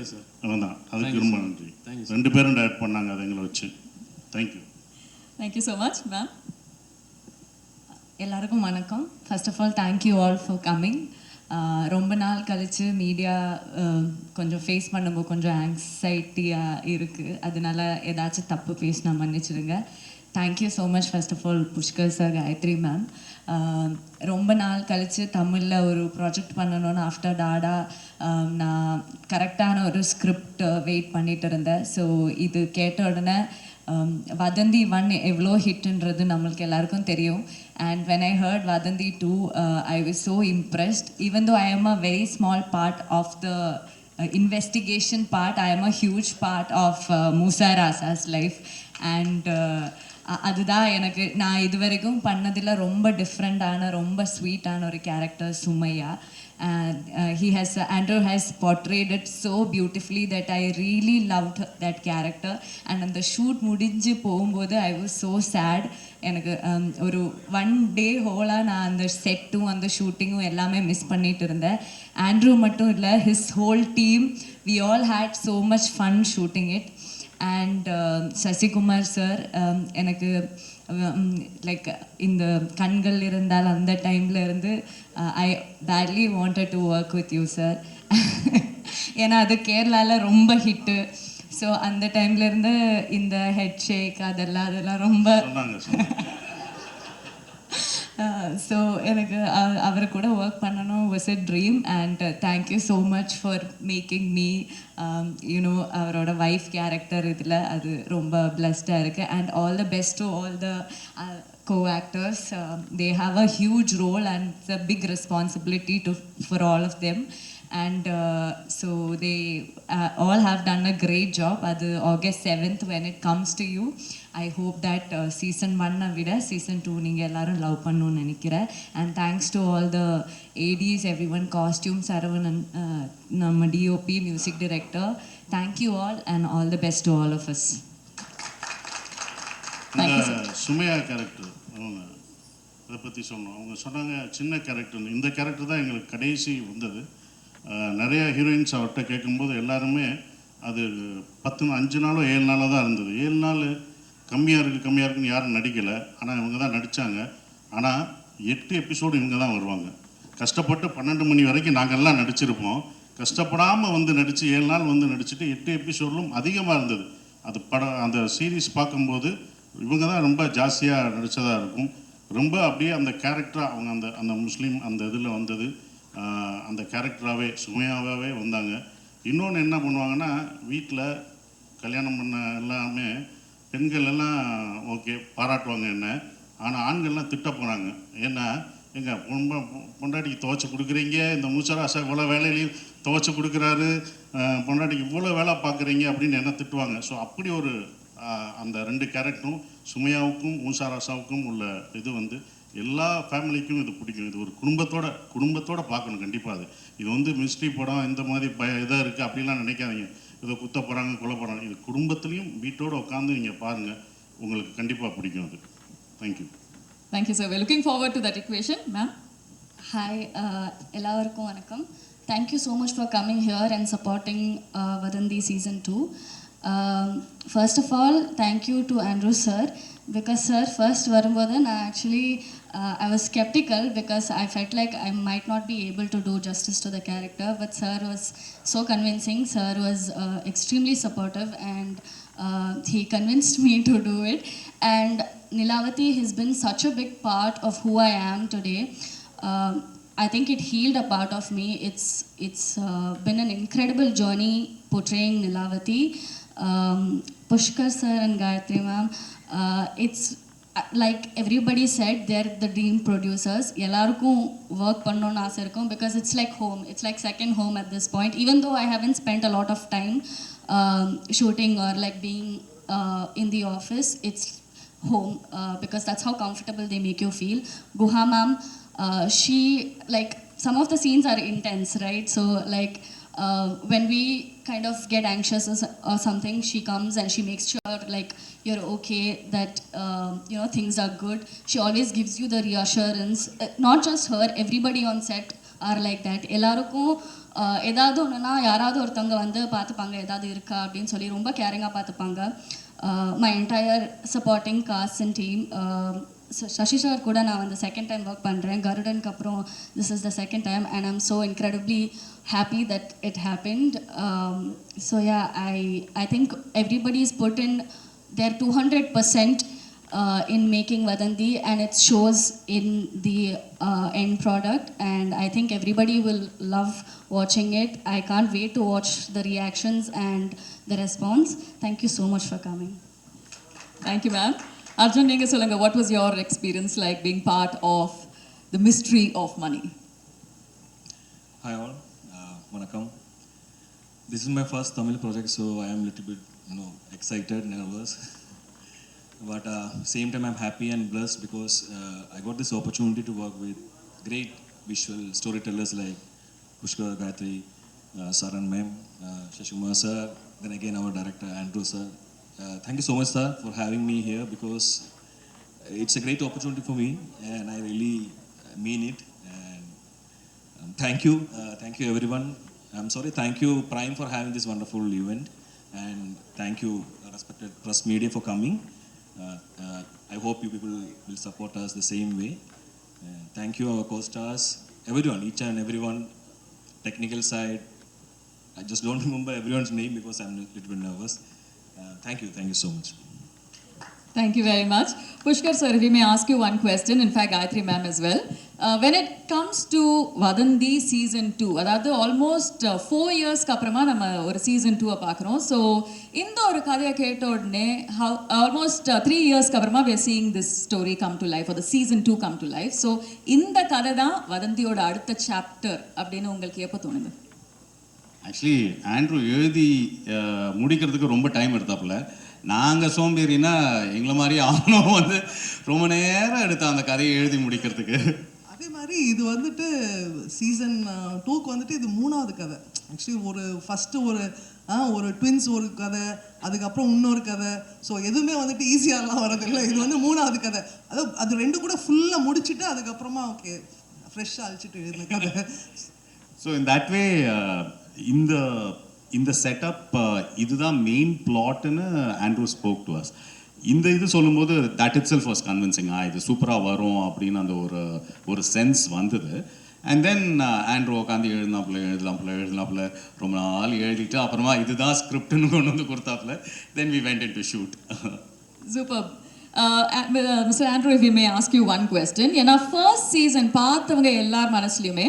அவன் தான். அதுக்கு ரொம்ப நன்றி. 2 பேரும் டைரக்ட் பண்ணாங்க அதை எங்களை வச்சு. Thank you. Thank you so much ma'am. எல்லாருக்கும் வணக்கம். First of all thank you all for coming. ரொம்ப நாள் கழித்து மீடியா கொஞ்சம் ஃபேஸ் பண்ணும்போது கொஞ்சம் ஆங்ஸைட்டியாக இருக்குது. அதனால ஏதாச்சும் தப்பு பேசினா மன்னிச்சிடுங்க. Thank you so much first of all Pushkar sir, Gayathri ma'am. ரொம்ப நாள் கழித்து தமிழில் ஒரு ப்ராஜெக்ட் பண்ணணும்னு ஆஃப்டர் டாடா நான் கரெக்டான ஒரு ஸ்கிரிப்ட் வெயிட் பண்ணிட்டு இருந்தேன். ஸோ இது கேட்ட உடனே வதந்தி 1 எவ்வளோ ஹிட்ன்றது நம்மளுக்கு எல்லாருக்கும் தெரியும். And when I heard Vadanthi 2, I was so impressed. Even though I am a very small part of the investigation part, I am a huge part of Musa Rasa's life. And அதுதான் எனக்கு நான் இது வரைக்கும் பண்ணதில் ரொம்ப டிஃப்ரெண்ட்டான, ரொம்ப ஸ்வீட்டான ஒரு character Sumaiya. Andrew has portrayed it so beautifully that I really loved that character. And அந்த ஷூட் முடிஞ்சு போகும்போது I was so sad. எனக்கு ஒரு 1 day ஹோலாக நான் அந்த செட்டும் அந்த ஷூட்டிங்கும் எல்லாமே மிஸ் பண்ணிட்டு இருந்தேன். ஆண்ட்ரூ மட்டும் இல்லை, his whole team, we all had so much fun shooting it. And Sasikumar sir, எனக்கு லைக் இந்த கண்கள் இருந்தால் அந்த டைமில் இருந்து ஐ badly wanted to work with you sir. ஏன்னா அது கேரளாவில் ரொம்ப ஹிட்டு. ஸோ அந்த டைம்லேருந்து இந்த ஹெட் ஷேக் அதெல்லாம் ரொம்ப ஸோ எனக்கு அவர் கூட ஒர்க் பண்ணணும் was a dream. And thank you so much for making me you know அவரோட ஒய்ஃப் கேரக்டர் இதில். அது ரொம்ப பிளஸ்டாக இருக்குது. And all the best to all the co-actors. They have a huge role and it's a big responsibility for all of them. And so they all have done a great job. Adu August 7th when it comes to you, I hope that season 1 vida season 2 neenga ellarum love pannonu nenikira. And thanks to all the ADs, everyone, costume Saravanan, nama DOP, music director. Thank you all and all the best to all of us. Thank you sir. Sumaiya character அவங்க அதை பற்றி சொன்னோம். அவங்க சொன்னாங்க சின்ன கேரக்டர். இந்த கேரக்டர் தான் எங்களுக்கு கடைசி வந்தது. நிறைய ஹீரோயின்ஸ் அவர்கிட்ட கேட்கும்போது எல்லாருமே அது 5 நாளோ 7 நாளோ தான் இருந்தது. 7 நாள் கம்மியாக இருக்குன்னு யாரும் நடிக்கலை. ஆனால் இவங்க தான் நடித்தாங்க. ஆனால் 8 எபிசோடு இவங்க தான் வருவாங்க. கஷ்டப்பட்டு 12 மணி வரைக்கும் நாங்கள்லாம் நடிச்சிருப்போம். கஷ்டப்படாமல் வந்து நடித்து 7 நாள் வந்து நடிச்சுட்டு 8 எபிசோட்லும் அதிகமாக இருந்தது. அது படம் அந்த சீரீஸ் பார்க்கும்போது இவங்க தான் ரொம்ப ஜாஸ்தியாக நடித்ததாக இருக்கும். ரொம்ப அப்படியே அந்த கேரக்டராக அவங்க அந்த அந்த முஸ்லீம் அந்த இதில் வந்தது அந்த கேரக்டராகவே சுமையாகவே வந்தாங்க. இன்னொன்று என்ன பண்ணுவாங்கன்னா, வீட்டில் கல்யாணம் பண்ண எல்லாமே பெண்கள் எல்லாம் ஓகே பாராட்டுவாங்க என்ன, ஆனால் ஆண்கள்லாம் திட்ட போகிறாங்க. ஏன்னா எங்கள் பொண்டாட்டிக்கு துவைச்சி கொடுக்குறீங்க, இந்த மூச்சராசா இவ்வளோ வேலையிலையும் துவைச்சி கொடுக்குறாரு, பொண்டாட்டிக்கு இவ்வளோ வேலை பார்க்குறீங்க அப்படின்னு என்ன திட்டுவாங்க. ஸோ அப்படி ஒரு அந்த 2 கேரக்டரும் சுமையாவுக்கும் மூசாராசாவுக்கும் உள்ள இது வந்து எல்லா ஃபேமிலிக்கும் இது பிடிக்கும். இது ஒரு குடும்பத்தோட பார்க்கணும் கண்டிப்பாக. இது வந்து மிஸ்ட்ரி படம் இந்த மாதிரி இதாக இருக்குது அப்படிலாம் நினைக்காதீங்க. இதை குத்த போகிறாங்க கொல்ல போகிறாங்க. இது குடும்பத்துலேயும் வீட்டோடு உட்காந்து நீங்கள் பாருங்கள், உங்களுக்கு கண்டிப்பாக பிடிக்கும் அது. Thank you. Thank you, sir. We're looking forward to that equation. Ma'am? Hi, எல்லாருக்கும் வணக்கம். Thank you so much for coming here and supporting Vadandi Season 2. First of all, thank you to Andrew sir, because sir first வரும்போது நான் actually I was skeptical because I felt like I might not be able to do justice to the character, but sir was so convincing. Sir was extremely supportive and he convinced me to do it. And Nilavati has been such a big part of who I am today. I think it healed a part of me. It's been an incredible journey portraying Nilavati. Pushkar sir and Gayatri ma'am, it's like everybody said, they're the dream producers. Ellarkum work pannonu aasai irukum because it's like home. It's like second home at this point. Even though I haven't spent a lot of time shooting or like being in the office, it's home because that's how comfortable they make you feel. Guha ma'am, she, like, some of the scenes are intense, right? So like when we kind of get anxious or something, she comes and she makes sure like you're okay, that you know, things are good. She always gives you the reassurance. Not just her, everybody on set are like that. எல்லாருக்கும் ஏதாவது ஒன்றுனா யாராவது ஒருத்தவங்க வந்து பார்த்துப்பாங்க, ஏதாவது இருக்கா அப்படின்னு சொல்லி ரொம்ப கேரிங்காக பார்த்துப்பாங்க. My entire supporting cast and team. Shashi sir கூட நான் வந்து செகண்ட் டைம் ஒர்க் பண்ணுறேன் கருடனுக்கு அப்புறம். This is the second time and I'm so incredibly happy that it happened. So yeah, I think everybody's put in their 200% in making Vadandi, and it shows in the end product, and I think everybody will love watching it. I can't wait to watch the reactions and the response. Thank you so much for coming. Thank you, ma'am. Arjun, நீங்க சொல்லுங்க, what was your experience like being part of the mystery of money? Hi all, vanakkam. This is my first Tamil project, so I am a little bit, excited, nervous. But same time I'm happy and blessed because I got this opportunity to work with great visual storytellers like Pushkar, Gayatri, Saran ma'am, Shashimar sir, then again our director Andrew sir. Thank you so much sir for having me here because it's a great opportunity for me and I really mean it. And thank you everyone. I'm sorry, thank you Prime for having this wonderful event, and thank you respected press media for coming. I hope you people will support us the same way. Thank you our co-stars, everyone, each and everyone, technical side. I just don't remember everyone's name because I'm a little bit nervous. Thank you so much. Thank you very much. Pushkar sir, if we may ask you one question, in fact Gayatri ma'am as well. When it comes to Vadandi season 2, அதாவது ஆல்மோஸ்ட் 4 இயர்ஸ்க்கு அப்புறமா நம்ம ஒரு சீசன் 2 பார்க்குறோம். ஸோ இந்த ஒரு கதையை கேட்ட உடனே ஆல்மோஸ்ட் 3 இயர்ஸ்க்கு அப்புறமா we are seeing this story come to life, or the season 2 come to life. So இந்த கதை தான் வதந்தியோட அடுத்த சாப்டர் அப்படின்னு உங்களுக்கு எப்போ தோணுது? ஆக்சுவலி ஆண்ட்ரூ எழுதி முடிக்கிறதுக்கு ரொம்ப டைம் எடுத்தாப்புல. நாங்கள் சோம்பேறினா எங்களை மாதிரி அவனும் வந்து ரொம்ப நேரம் எடுத்த அந்த கதையை எழுதி முடிக்கிறதுக்கு. அதே மாதிரி இது வந்துட்டு சீசன் 2க்கு வந்துட்டு இது 3வது கதை. ஆக்சுவலி ஒரு ஃபஸ்ட்டு ஒரு ட்வின்ஸ் ஒரு கதை, அதுக்கப்புறம் இன்னொரு கதை. ஸோ எதுவுமே வந்துட்டு ஈஸியாகலாம் வரதில்லை. இது வந்து 3வது கதை. அது 2 கூட ஃபுல்லாக முடிச்சுட்டு அதுக்கப்புறமா ஓகே ஃப்ரெஷ்ஷாக அழிச்சிட்டு எழுதின கதை. ஸோ இன் தட் வே இந்த செட்டப் இதுதான் மெயின் பிளாட்னு ஆண்ட்ரூ ஸ்போக் டு அஸ். இந்த இது சொல்லும்போது that itself was convincing. இது சூப்பராக வரும் அப்படின்னு அந்த ஒரு சென்ஸ் வந்தது. அண்ட் தென் ஆண்ட்ரூ உட்காந்து எழுதலாப்புல ரொம்ப நாள் எழுதிட்டு அப்புறமா இதுதான் ஸ்கிரிப்ட்னு கொண்டு வந்து கொடுத்தாப்புல. Then we went in to shoot. Superb. Mr. Andrew, if we may ask you one question. ஏன்னா ஃபர்ஸ்ட் சீசன் பார்த்தவங்க எல்லார் மனசுலையுமே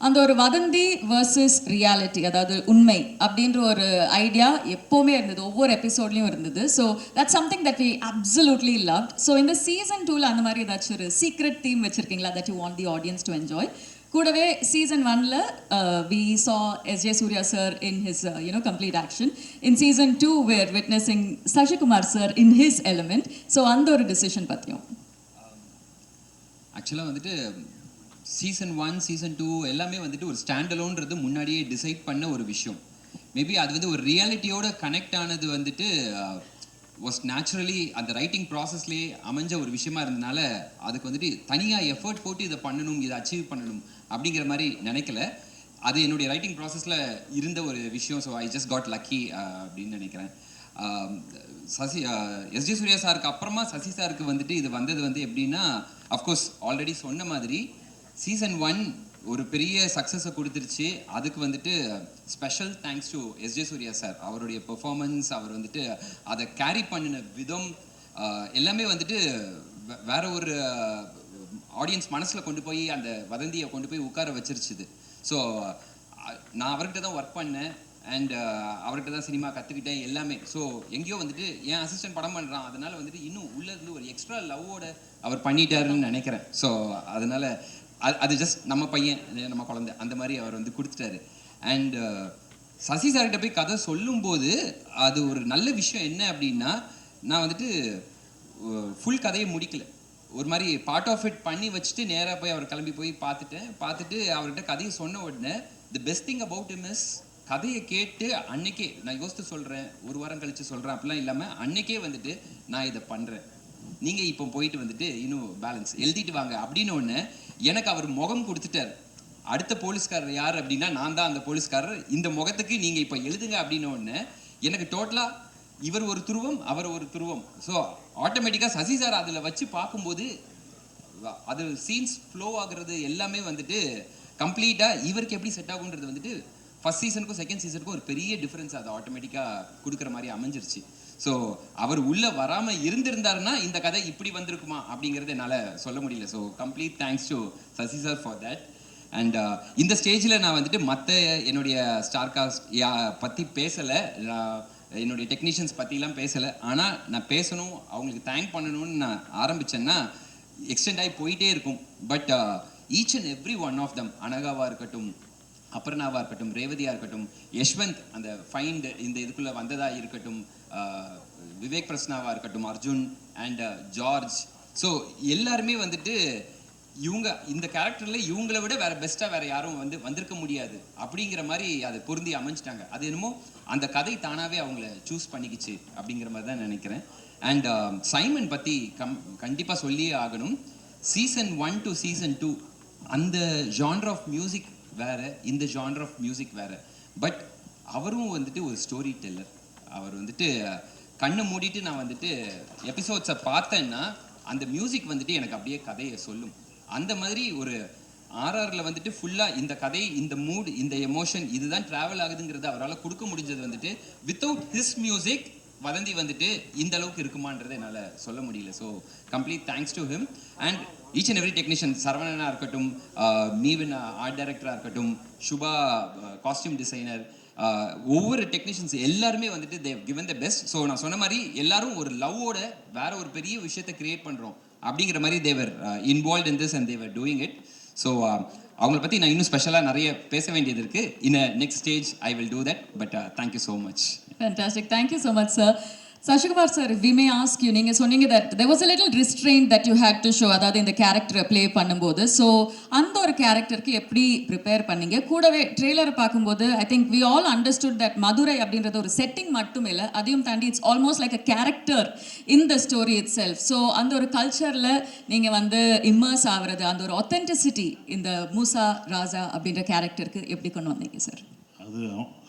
அந்த ஒரு வதந்தி வர்சஸ் ரியாலிட்டி, அதாவது உண்மை அப்படின்ற ஒரு ஐடியா எப்போவுமே இருந்தது, ஒவ்வொரு எபிசோட்லையும் இருந்தது. So that something that we absolutely loved. So இந்த சீசன் 2ல அந்த மாதிரி ஏதாச்சும் ஒரு சீக்ரெட் தீம் வச்சிருக்கீங்களா that you want the audience to enjoy? கூடவே சீசன் 1ல we saw S.J. Surya sir in his complete action. In season 2 we are witnessing Sashi Kumar sir in his element. So அந்த ஒரு டிசிஷன் பத்தியும். ஆக்சுவலாக வந்துட்டு சீசன் 1 சீசன் 2 எல்லாமே வந்துட்டு ஒரு ஸ்டாண்ட் அலோன்றது முன்னாடியே டிசைட் பண்ண ஒரு விஷயம். மேபி அது வந்து ஒரு ரியாலிட்டியோட கனெக்ட் ஆனது வந்துட்டு வாஸ் நேச்சுரலி அந்த ரைட்டிங் ப்ராசஸ்லேயே அமைஞ்ச ஒரு விஷயமா இருந்தனால அதுக்கு வந்துட்டு தனியாக எஃபர்ட் போட்டு இதை பண்ணணும், இதை அச்சீவ் பண்ணணும் அப்படிங்கிற மாதிரி நினைக்கல. அது என்னுடைய ரைட்டிங் ப்ராசஸில் இருந்த ஒரு விஷயம். So I just got lucky அப்படின்னு நினைக்கிறேன். சசி எஸ்ஜே சூர்யா சாருக்கு அப்புறமா சசி சாருக்கு வந்துட்டு இது வந்தது வந்து எப்படின்னா, அஃப்கோர்ஸ் ஆல்ரெடி சொன்ன மாதிரி சீசன் 1 ஒரு பெரிய சக்ஸஸை கொடுத்துருச்சு. அதுக்கு வந்துட்டு special thanks to S J Suryah sir. அவருடைய பெர்ஃபார்மன்ஸ், அவர் வந்துட்டு அதை கேரி பண்ணின விதம் எல்லாமே வந்துட்டு வேற ஒரு ஆடியன்ஸ் மனசில் கொண்டு போய் அந்த வதந்தியை கொண்டு போய் உட்கார வச்சிருச்சுது. ஸோ நான் அவர்கிட்ட தான் ஒர்க் பண்ணேன் அண்ட் அவர்கிட்ட தான் சினிமா கற்றுக்கிட்டேன் எல்லாமே. ஸோ எங்கேயோ வந்துட்டு என் அசிஸ்டன்ட் படம் பண்ணுறான், அதனால வந்துட்டு இன்னும் உள்ளேருந்து ஒரு எக்ஸ்ட்ரா லவ்வோட அவர் பண்ணிட்டாருன்னு நினைக்கிறேன். ஸோ அதனால அது ஜஸ்ட் நம்ம பையன், நம்ம குழந்தை அந்த மாதிரி அவர் வந்து கொடுத்துட்டாரு. அண்ட் சசி சார்கிட்ட போய் கதை சொல்லும்போது அது ஒரு நல்ல விஷயம் என்ன அப்படின்னா, நான் வந்துட்டு ஃபுல் கதையை முடிக்கல, ஒரு மாதிரி பார்ட் ஆஃப் இட் பண்ணி வச்சுட்டு நேராக போய் அவர் கிளம்பி போய் பார்த்துட்டு அவர்கிட்ட கதையை சொன்ன உடனே the best thing about him is கதையை கேட்டு அன்னைக்கே நான் யோசித்து சொல்கிறேன், ஒரு வாரம் கழித்து சொல்கிறேன் அப்படிலாம் இல்லாமல் அன்னைக்கே வந்துட்டு நான் இதை பண்ணுறேன், நீங்கள் இப்போ போயிட்டு வந்துட்டு இன்னும் பேலன்ஸ் எழுதிட்டு வாங்க அப்படின்னு ஒன்று எனக்கு அவர் முகம் கொடுத்துட்டார். அடுத்த போலீஸ்காரர் யார் அப்படின்னா நான் தான் அந்த போலீஸ்காரர், இந்த முகத்துக்கு நீங்கள் இப்போ எழுதுங்க அப்படின்னு ஒன்று எனக்கு டோட்டலாக இவர் ஒரு துருவம் அவர் ஒரு துருவம். ஸோ ஆட்டோமேட்டிக்காக சசி சார் அதில் வச்சு பார்க்கும்போது அது சீன்ஸ் ஃப்ளோ ஆகுறது எல்லாமே வந்துட்டு கம்ப்ளீட்டாக இவருக்கு எப்படி செட் ஆகுன்றது வந்துட்டு ஃபர்ஸ்ட் சீசனுக்கும் செகண்ட் சீசனுக்கும் ஒரு பெரிய டிஃப்ரென்ஸ் அது ஆட்டோமேட்டிக்காக கொடுக்குற மாதிரி அமைஞ்சிருச்சு. ஸோ அவர் உள்ளே வராமல் இருந்திருந்தாருன்னா இந்த கதை இப்படி வந்திருக்குமா அப்படிங்கிறது என்னால் சொல்ல முடியல. So complete thanks to Sasi sir for that. And இந்த ஸ்டேஜில் நான் வந்துட்டு மற்ற என்னுடைய ஸ்டார் காஸ்ட் பற்றி பேசலை, என்னுடைய டெக்னீஷியன்ஸ் பற்றிலாம் பேசலை. ஆனால் நான் பேசணும், அவங்களுக்கு தேங்க் பண்ணணும்னு நான் ஆரம்பித்தேன்னா எக்ஸ்டெண்ட் ஆகி போயிட்டே இருக்கும். But each and every one of them, அனகாவாக இருக்கட்டும், அபர்ணாவாக இருக்கட்டும், ரேவதியாக இருக்கட்டும், யஷ்வந்த் அந்த ஃபைண்ட் இந்த இதுக்குள்ளே வந்ததாக இருக்கட்டும், விவேக் பிரஸ்னாவாக இருக்கட்டும், அர்ஜுன் அண்ட் ஜார்ஜ், ஸோ எல்லாருமே வந்துட்டு இவங்க இந்த கேரக்டரில் இவங்களை விட வேறு பெஸ்ட்டாக வேறு யாரும் வந்திருக்க முடியாது அப்படிங்கிற மாதிரி அதை பொருந்தி அமைஞ்சிட்டாங்க. அது என்னமோ அந்த கதை தானாகவே அவங்கள சூஸ் பண்ணிக்கிச்சு அப்படிங்கிற மாதிரி தான் நினைக்கிறேன். அண்ட் சைமன் பற்றி கண்டிப்பாக சொல்லியே ஆகணும். சீசன் 1 to சீசன் 2 அந்த ஜான்ர் ஆஃப் மியூசிக் வேறு, இந்த ஜான்ர் ஆஃப் மியூசிக் வேறு. பட் அவரும் வந்துட்டு ஒரு ஸ்டோரி டெல்லர். அவர் வந்துட்டு கண்ணை மூடிட்டு நான் வந்துட்டு எபிசோட்ஸை பார்த்தேன்னா அந்த மியூசிக் வந்துட்டு எனக்கு அப்படியே கதையை சொல்லும். அந்த மாதிரி ஒரு ஆர்ஆரில் வந்துட்டு ஃபுல்லாக இந்த கதை, இந்த மூட், இந்த எமோஷன் இதுதான் ட்ராவல் ஆகுதுங்கிறது அவரால் கொடுக்க முடிஞ்சது வந்துட்டு வித்தவுட் ஹிஸ் மியூசிக் வதந்தி வந்துட்டு இந்த அளவுக்கு இருக்குமான்றதை என்னால் சொல்ல முடியல. So complete thanks to him and each and every technician, சரவணனாக இருக்கட்டும், மீவின் ஆர்ட் டைரக்டராக இருக்கட்டும், சுபா காஸ்டியூம் டிசைனர், ஒவ்வொரு டெக்னீஷியன்ஸ் எல்லாருமே வந்துட்டு they've given the best. So நான் சொன்ன மாதிரி எல்லாரும் ஒரு லவ்வோட வேற ஒரு பெரிய விஷயத்தை கிரியேட் பண்ணுறோம் அப்படிங்கிற மாதிரி they're involve in this and they're doing it. So அவங்கள பற்றி நான் இன்னும் ஸ்பெஷலாக நிறைய பேச வேண்டியது இருக்குது. In next stage I will do that. But thank you so much. Fantastic. Thank you so much, sir. Sashikumar sir, if we may ask you, நீங்க சொன்னீங்க that there was a little restraint that you had to show, அதாவது இந்த கேரக்டரை ப்ளே பண்ணும்போது. ஸோ அந்த ஒரு கேரக்டருக்கு எப்படி ப்ரிப்பேர் பண்ணீங்க? கூடவே ட்ரெய்லரை பார்க்கும்போது I think we all understood that Madurai அப்படின்றது ஒரு செட்டிங் மட்டும் இல்லை, அதையும் தாண்டி it's almost like a character in the story itself. So அந்த ஒரு கல்ச்சரில் நீங்கள் வந்து இம்மர்ஸ் ஆகிறது, அந்த ஒரு ஒத்தென்டிசிட்டி இந்த மூசா ராஜா அப்படின்ற கேரக்டருக்கு எப்படி கொண்டு வந்தீங்க சார்? அது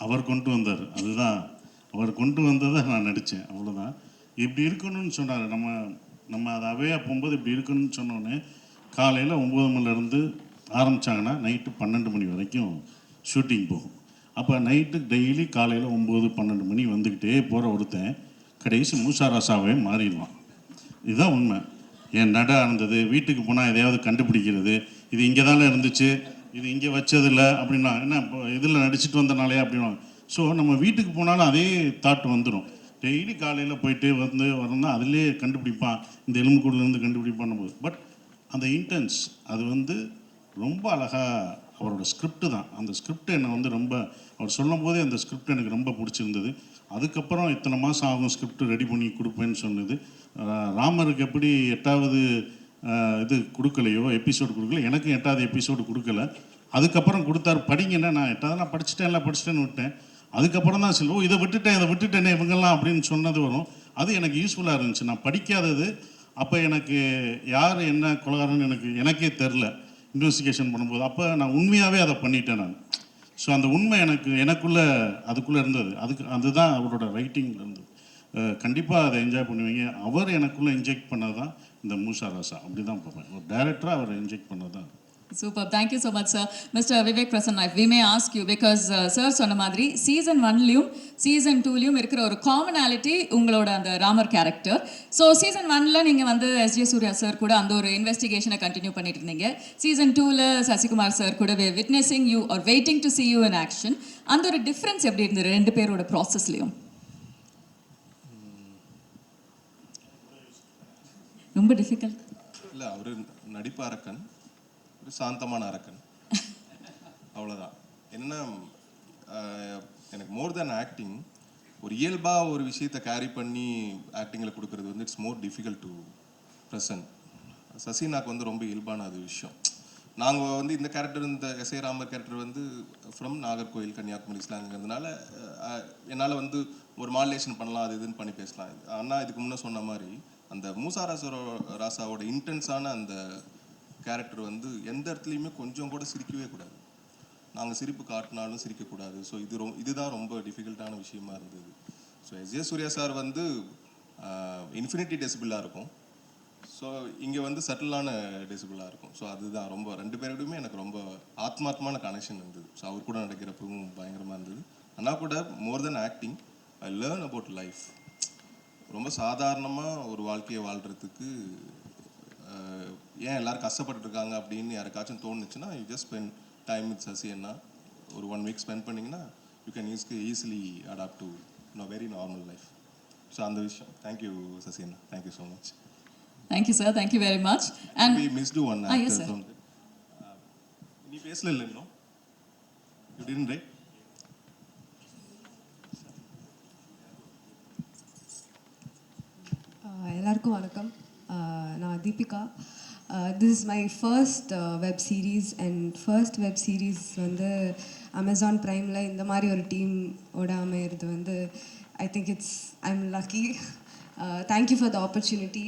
அவர் கொண்டு வந்தார், அதுதான் அவர் கொண்டு வந்ததை நான் நடித்தேன், அவ்வளோதான். இப்படி இருக்கணும்னு சொன்னார். நம்ம அதை அவையாக போகும்போது இப்படி இருக்கணும்னு சொன்னோன்னே காலையில் 9 மணிலேருந்து ஆரம்பித்தாங்கன்னா நைட்டு 12 மணி வரைக்கும் ஷூட்டிங் போகும். அப்போ நைட்டு டெய்லி காலையில் 9-12 மணி வந்துக்கிட்டே போகிற ஒருத்தன் கடைசி மூசாராசாவே மாறிடுவான். இதுதான் உண்மை. என் நட இருந்தது, வீட்டுக்கு போனால் எதையாவது கண்டுபிடிக்கிறது, இது இங்கே தானே இருந்துச்சு, இது இங்கே வச்சதில்ல அப்படின்னா என்ன இப்போ இதில் நடிச்சுட்டு வந்தனாலே அப்படின்னா. ஸோ நம்ம வீட்டுக்கு போனாலும் அதே தாட் வந்துடும். டெய்லி காலையில் போயிட்டு வரணும்னா அதிலே கண்டுபிடிப்பான், இந்த எலும்புக்கூடலேருந்து கண்டுபிடிப்பான் போது. பட் அந்த இன்டென்ஸ் அது ரொம்ப அழகாக அவரோட ஸ்கிரிப்டு தான். அந்த ஸ்கிரிப்ட் என்னை ரொம்ப அவர் சொல்லும் போதே அந்த ஸ்கிரிப்ட் எனக்கு ரொம்ப பிடிச்சிருந்தது. அதுக்கப்புறம் இத்தனை மாதம் ஆகும் ஸ்கிரிப்ட் ரெடி பண்ணி கொடுப்பேன்னு சொன்னது. ராமருக்கு எப்படி 8வது இது கொடுக்கலையோ, எபிசோடு கொடுக்கல, எனக்கு 8வது எபிசோடு கொடுக்கல. அதுக்கப்புறம் கொடுத்தாரு, படிங்கன்னா நான் 8வது நான் படிச்சுட்டேன்னு விட்டேன். அதுக்கப்புறம் தான் இதை விட்டுட்டேனே இவங்கெல்லாம் அப்படின்னு சொன்னது வரும். அது எனக்கு யூஸ்ஃபுல்லாக இருந்துச்சு. நான் படிக்காதது அப்போ எனக்கு யார் என்ன கொலகாரன்னு எனக்கே தெரில இன்வெஸ்டிகேஷன் பண்ணும்போது. அப்போ நான் உண்மையாகவே அதை பண்ணிட்டேன் நான். ஸோ அந்த உண்மை அதுக்குள்ளே இருந்தது. அதுதான் அவரோட ரைட்டிங்கில் இருந்தது. கண்டிப்பாக அதை என்ஜாய் பண்ணுவீங்க. அவர் எனக்குள்ளே இன்ஜெக்ட் பண்ணது தான் இந்த மூசாராசா. அப்படி தான் பார்ப்பேன். ஒரு டைரக்டராக அவர் இன்ஜெக்ட் பண்ணது தான். Super. Thank you so much, sir. Mr. Vivek Prasanna, if we may ask you, because sir சொன்ன மாதிரி சீசன் 1லையும் சீசன் 2லையும் இருக்கிற ஒரு காமனாலிட்டி உங்களோட அந்த ராமர் கேரக்டர். ஸோ சீசன் 1ல நீங்கள் எஸ்ஜே சூர்யா சார் கூட அந்த ஒரு இன்வெஸ்டிகேஷனை கண்டினியூ பண்ணிட்டு இருந்தீங்க. சீசன் 2ல சசிகுமார் சார் கூட witnessing you are waiting to see you in action. அந்த ஒரு டிஃப்ரென்ஸ் எப்படி இருந்தது ரெண்டு பேரோட ப்ராசஸ்லையும்? ரொம்ப டிஃபிகல்ட் இல்லை, அவர் நடிப்பு அரக்கன், ஒரு சாந்தமான அரக்கன், அவ்வளோதான். என்னென்னா எனக்கு மோர் தேன் ஆக்டிங், ஒரு இயல்பாக ஒரு விஷயத்தை கேரி பண்ணி ஆக்டிங்கில் கொடுக்குறது it's more difficult to present. சசினாக்கு ரொம்ப இயல்பான அது விஷயம். நாங்கள் இந்த கேரக்டர், இந்த S A Ramar character from Nagercoil Kanyakumari ஸ்லாங்கிறதுனால என்னால் ஒரு மாடுலேஷன் பண்ணலாம், அது இதுன்னு பண்ணி பேசலாம். ஆனால் இதுக்கு முன்னே சொன்ன மாதிரி அந்த ராசாவோட இன்டென்ஸான அந்த கேரக்டர் எந்த இடத்துலையுமே கொஞ்சம் கூட சிரிக்கவே கூடாது. நாங்கள் சிரிப்பு காட்டினாலும் சிரிக்கக்கூடாது. ஸோ இதுதான் ரொம்ப டிஃபிகல்ட்டான விஷயமா இருந்தது. So S J Suryah sir infinity டெசிபிளாக இருக்கும். ஸோ இங்கே சட்டிலான டெசிபிளாக இருக்கும். ஸோ அதுதான் ரெண்டு பேருக்குமே எனக்கு ரொம்ப ஆத்மார்த்தமான கனெக்ஷன் இருந்தது. ஸோ அவர் கூட நடக்கிறப்பவும் பயங்கரமாக இருந்தது. ஆனால் கூட more then acting, I learn about life. ரொம்ப சாதாரணமாக ஒரு வாழ்க்கையை வாழ்கிறதுக்கு ஏன் எல்லோரும் கஷ்டப்பட்டுருக்காங்க அப்படின்னு யாருக்காச்சும் தோணுச்சுன்னா, you just spend time with Sasi அண்ணா. ஒரு 1 வீக் ஸ்பெண்ட் பண்ணிங்கன்னா you can easily adapt to very normal life. So அந்த விஷயம். தேங்க்யூ சசி அண்ணா, thank you so much. Thank you, sir. Thank you very much. And we missed one actor. Yes, sir. நீ பேசல இன்னும்? You didn't, right? எல்லாருக்கும் வணக்கம். நான் Deepika. This is my first web series and first web series Amazon ப்ரைமில் இந்த மாதிரி ஒரு டீமோட அமையிறது I think I'm lucky. Thank you for the opportunity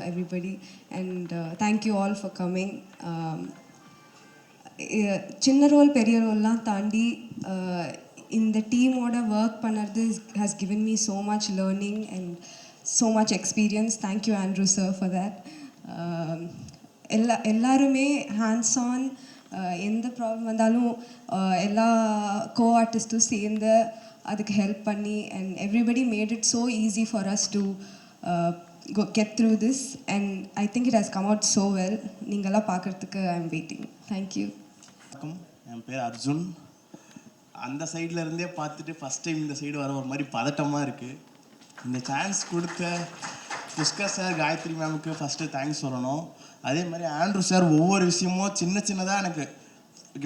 everybody, and thank you all for coming. சின்ன ரோல் பெரிய ரோல்லாம் தாண்டி இந்த டீமோட ஒர்க் பண்ணுறது has given me so much learning and so much experience. Thank you Andrew sir for that. எல்லாருமே hands on, எந்த ப்ராப்ளம் வந்தாலும் எல்லா கோ-ஆர்டிஸ்ட்டும் சேர்ந்து அதுக்கு ஹெல்ப் பண்ணி, and everybody made it so easy for us to get through this, and I think it has come out so well. நீங்களாம் பார்க்குறதுக்கு I am waiting. Thank you. என் பேர் அர்ஜுன். அந்த சைடில் இருந்தே பார்த்துட்டு ஃபஸ்ட் டைம் இந்த சைடு வர ஒரு மாதிரி பதட்டமாக இருக்குது. இந்த சான்ஸ் கொடுத்த புஷ்கர் சார், காயத்ரி மேமுக்கு ஃபஸ்ட்டு தேங்க்ஸ் சொல்லணும். அதே மாதிரி ஆண்ட்ரூ சார் ஒவ்வொரு விஷயமும் சின்னதாக எனக்கு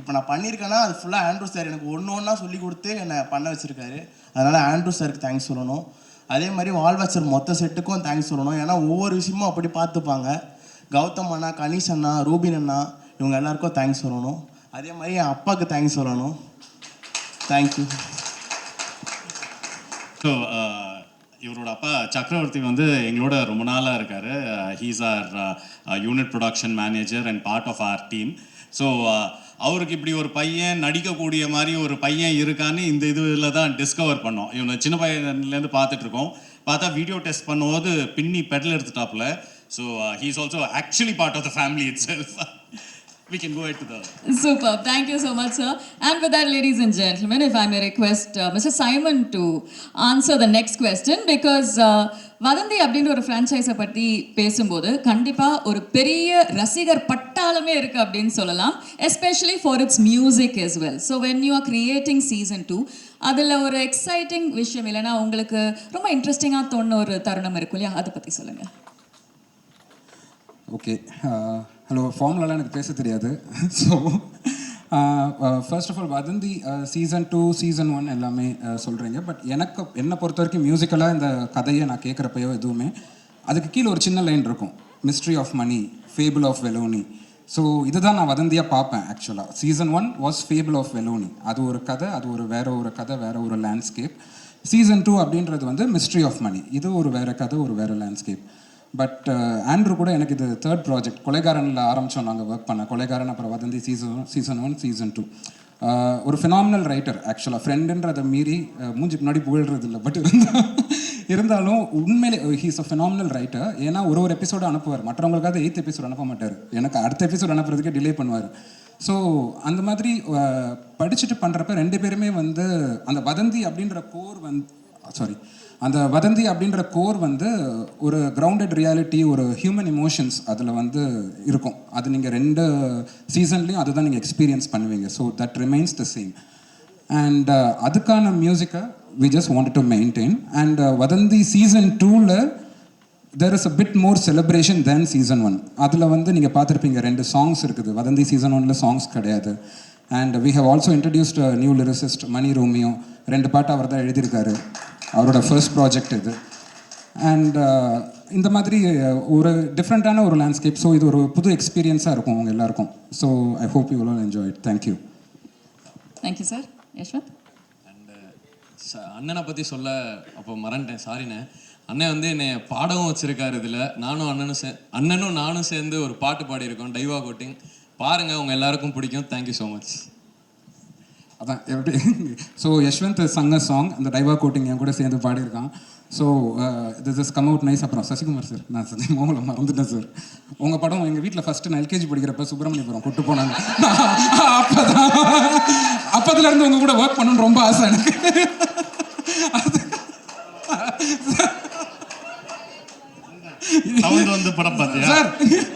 இப்போ நான் பண்ணியிருக்கேன்னா அது ஃபுல்லாக ஆண்ட்ரூ சார் எனக்கு ஒன்றா சொல்லி கொடுத்து என்னை பண்ண வச்சுருக்காரு. அதனால் ஆண்ட்ரூ சாருக்கு தேங்க்ஸ் சொல்லணும். அதே மாதிரி வால்வாச்சர் மொத்த செட்டுக்கும் தேங்க்ஸ் சொல்லணும். ஏன்னா ஒவ்வொரு விஷயமும் அப்படி பார்த்துப்பாங்க. கௌதம் அண்ணா, கணேஷ் அண்ணா, ரூபின் அண்ணா, இவங்க எல்லாருக்கும் தேங்க்ஸ் சொல்லணும். அதே மாதிரி என் அப்பாவுக்கு தேங்க்ஸ் சொல்லணும். தேங்க்யூ. ஸோ இவரோட அப்பா சக்கரவர்த்தி எங்களோட ரொம்ப நாளாக இருக்கார். He's our unit production manager and part of our team. So அவருக்கு இப்படி ஒரு பையன் நடிக்கக்கூடிய மாதிரி ஒரு பையன் இருக்கான்னு இந்த இதில் தான் டிஸ்கவர் பண்ணோம். இவனை சின்ன பையன்லேருந்து பார்த்துட்டு இருக்கோம். பார்த்தா வீடியோ டெஸ்ட் பண்ணும்போது பின்னி பெடல் எடுத்துட்டாப்புல. So he is also actually part of the family itself. We can go ahead to the... Superb. Thank you so much, sir. And with that, ladies and gentlemen, if I may request Mr. Simon to answer the next question, because வதந்தி அப்படின்ற ஒரு ஃப்ரான்ச்சைஸை பற்றி பேசும்போது கண்டிப்பாக ஒரு பெரிய ரசிகர் பட்டாளமே இருக்குது அப்படின்னு சொல்லலாம், especially for it's music as well. So when you are creating season 2, அதில் ஒரு எக்ஸைட்டிங் விஷயம் இல்லைன்னா உங்களுக்கு ரொம்ப இன்ட்ரெஸ்டிங்காக தோணுன ஒரு தருணம் இருக்கும் இல்லையா, அதை பற்றி சொல்லுங்கள். Okay, hello. ஃபார்முலாலாம் எனக்கு பேச தெரியாது. ஸோ ஃபர்ஸ்ட் ஆஃப் ஆல் வதந்தி சீசன் 2 சீசன் 1 எல்லாமே சொல்கிறீங்க. பட் என்னை பொறுத்த வரைக்கும் மியூசிக்கலாக இந்த கதையை நான் கேட்குறப்பையோ எதுவுமே அதுக்கு கீழே ஒரு சின்ன லைன் இருக்கும், mystery of money, fable of Velonie. So இதுதான் நான் வதந்தியாக பார்ப்பேன். ஆக்சுவலாக season 1 was fable of Velonie. அது ஒரு கதை, அது ஒரு வேற கதை, வேற ஒரு லேண்ட்ஸ்கேப். சீசன் 2 அப்படின்றது வந்து மிஸ்ட்ரி ஆஃப் மணி, இது ஒரு வேறு கதை, ஒரு வேறு லேண்ட்ஸ்கேப். பட் ஆண்ட்ரூ கூட எனக்கு இது தேர்ட் ப்ராஜெக்ட். கொலைகாரனில் ஆரம்பித்தோம் நாங்கள் ஒர்க் பண்ண. கொலைகாரன், அப்புறம் வதந்தி சீசன் 1 சீசன் 2. ஒரு ஃபினாமினல் ரைட்டர் ஆக்சுவலாக. ஃப்ரெண்டுன்றதை மீறி மூஞ்சிக்கு முன்னாடி புகழ்றது இல்லை, பட் இருந்தாலும் உண்மையிலே ஹீஸ் அ ஃபினாமினல் ரைட்டர். ஏன்னா ஒரு எபிசோடு அனுப்புவார், மற்றவங்களுக்காக 8th எபிசோடு அனுப்ப மாட்டார், எனக்கு அடுத்த எபிசோடு அனுப்புறதுக்கே டிலே பண்ணுவார். ஸோ அந்த மாதிரி படிச்சுட்டு பண்ணுறப்ப ரெண்டு பேருமே வந்து அந்த வதந்தி அப்படின்ற கோர் அந்த வதந்தி அப்படின்ற கோர் வந்து ஒரு கிரவுண்டட் ரியாலிட்டி, ஒரு ஹியூமன் இமோஷன்ஸ் அதில் வந்து இருக்கும். அது நீங்கள் 2 சீசன்லேயும் அதுதான் நீங்கள் எக்ஸ்பீரியன்ஸ் பண்ணுவீங்க. So that remains the same. And அதுக்கான மியூசிக்கை we just wanted to maintain. And Vadhandhi season 2ல் there is a bit more celebration than season 1. அதில் வந்து நீங்கள் பார்த்துருப்பீங்க 2 சாங்ஸ் இருக்குது. வதந்தி சீசன் 1ல் சாங்ஸ் கிடையாது. And we have also introduced a new lyricist, Mani Romeo. 2 பாட்டு அவர் தான் எழுதியிருக்காரு, அவரோட ஃபர்ஸ்ட் ப்ராஜெக்ட் இது. அண்ட் இந்த மாதிரி ஒரு டிஃப்ரெண்ட்டான ஒரு லேண்ட்ஸ்கேப். ஸோ இது ஒரு புது எக்ஸ்பீரியன்ஸாக இருக்கும் அவங்க எல்லாருக்கும். So I hope you will all enjoy it. Thank you. Thank you sir. Yashwanth. And அண்ணனை பற்றி சொல்ல அப்போ மறந்துட்டேன், சாரிண்ணே. அண்ணன் வந்து என்னை பாடவும் வச்சுருக்காரு. இதில் அண்ணனும் நானும் சேர்ந்து ஒரு பாட்டு பாடியிருக்கோம், டைவா கோட்டிங். பாருங்கள், உங்கள் எல்லாருக்கும் பிடிக்கும். Thank you so much. அதான் எப்படி. ஸோ யஷ்வந்த் சங்க சாங் அந்த டைவா கோட்டிங் என் கூட சேர்ந்து பாடியிருக்கான். So this is come out nice. அப்புறம் சசிகுமார் சார், நான் மோகலை மறந்துட்டேன் சார். உங்கள் படம் எங்கள் வீட்டில் ஃபஸ்ட்டு நான் எல்கேஜி படிக்கிறப்ப சுப்பிரமணியபுரம் கூட்டு போனாங்க. அப்போதுலேருந்து உங்கள் கூட ஒர்க் பண்ணணும்னு ரொம்ப ஆசை எனக்கு. தவந்து வந்து படம் பார்த்தியா சார்?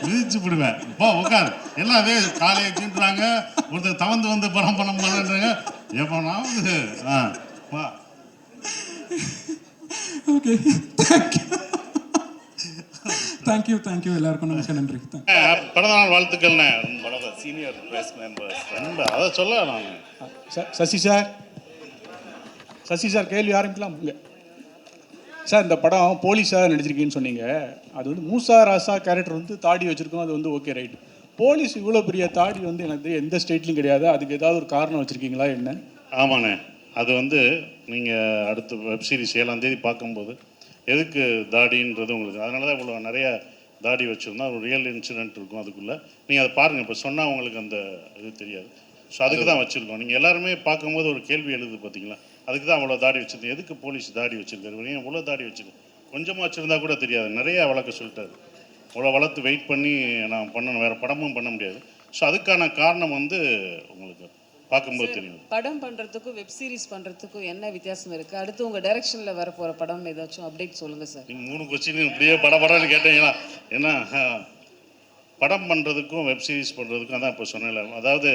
விதிச்சு விடுவேன். போ உட்கார். எல்லாமே காலேஜ்ன்றாங்க, ஒருத்தர் தவந்து வந்து படம் பண்ணுறாங்க. எப்போனாவது வா. ஓகே, தேங்க்யூ எல்லாருக்கும் மிக்க நன்றி. பிறந்தநாள் வாழ்த்துக்கள்ண்ணே. சீனியர் பிரஸ் மெம்பர்ஸ் ரொம்ப அதை சொல்ல நான் சசி சார் கேள்வி ஆரம்பிக்கலாம். சார், இந்த படம் போலீஸாக நடிச்சிருக்கீங்கன்னு சொன்னீங்க. அது வந்து மூசா ராசா கேரக்டர் வந்து தாடி வச்சுருக்கோம், அது வந்து ஓகே ரைட். போலீஸ் இவ்வளோ பெரிய தாடி வந்து எனக்கு எந்த ஸ்டேட்லையும் கிடையாது. அதுக்கு ஏதாவது ஒரு காரணம் வச்சுருக்கீங்களா என்ன? ஆமாண்ணே, அது வந்து நீங்கள் அடுத்த வெப்சீரிஸ் 7ஆம் தேதி பார்க்கும்போது எதுக்கு தாடின்றது உங்களுக்கு, அதனால தான் இவ்வளோ நிறைய தாடி வச்சுருந்தா ஒரு ரியல் இன்சிடென்ட் இருக்கும் அதுக்குள்ளே. நீங்கள் அதை பாருங்கள், இப்போ சொன்னால் உங்களுக்கு அந்த இது தெரியாது. ஸோ அதுக்கு தான் வச்சுருக்கோம். நீங்கள் எல்லாருமே பார்க்கும்போது ஒரு கேள்வி எழுது பார்த்தீங்களா, அதுக்கு தான் அவ்வளோ தாடி வச்சுருந்தேன். எதுக்கு போலீஸ் தாடி வச்சுருக்காரு, ஏன் இவ்வளோ தாடி வச்சுருக்கேன், கொஞ்சமாக வச்சுருந்தா கூட தெரியாது, நிறையா வளர்க்க சொல்லிட்டாரு. அவ்வளோ வளர்த்து வெயிட் பண்ணி நான் பண்ணணும், வேறு படமும் பண்ண முடியாது. ஸோ அதுக்கான காரணம் வந்து உங்களுக்கு பார்க்கும்போது தெரியும். படம் பண்ணுறதுக்கும் வெப் சீரிஸ் பண்ணுறதுக்கும் என்ன வித்தியாசம் இருக்குது? அடுத்து உங்கள் டைரக்ஷனில் வர போகிற படம் ஏதாச்சும் அப்டேட் சொல்லுங்கள் சார். நீங்கள் 3 கொஸ்டின் இப்படியே படம்னு கேட்டீங்களா? ஏன்னா படம் பண்ணுறதுக்கும் வெப் சீரிஸ் பண்ணுறதுக்கும் அதான் இப்போ சொன்னேன். அதாவது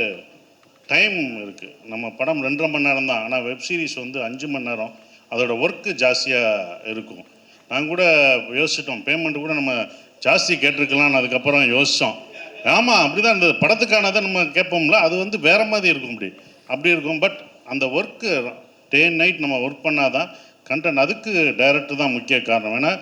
டைம் இருக்குது. நம்ம படம் 2.5 மணி நேரம் தான், ஆனால் வெப் சீரிஸ் வந்து 5 மணி நேரம். அதோட ஒர்க்கு ஜாஸ்தியாக இருக்கும். நாங்கள் கூட யோசிச்சிட்டோம், பேமெண்ட்டு கூட நம்ம ஜாஸ்தி கேட்டிருக்கலாம்னு அதுக்கப்புறம் யோசித்தோம். ஆமாம், அப்படி தான் இந்த படத்துக்கானதை நம்ம கேட்போம்ல, அது வந்து வேறு மாதிரி இருக்கும், அப்படி இருக்கும். பட் அந்த ஒர்க்கு டே அண்ட் நைட் நம்ம ஒர்க் பண்ணால் தான் கண்டென்ட். அதுக்கு டைரக்டர் தான் முக்கிய காரணம். ஏன்னா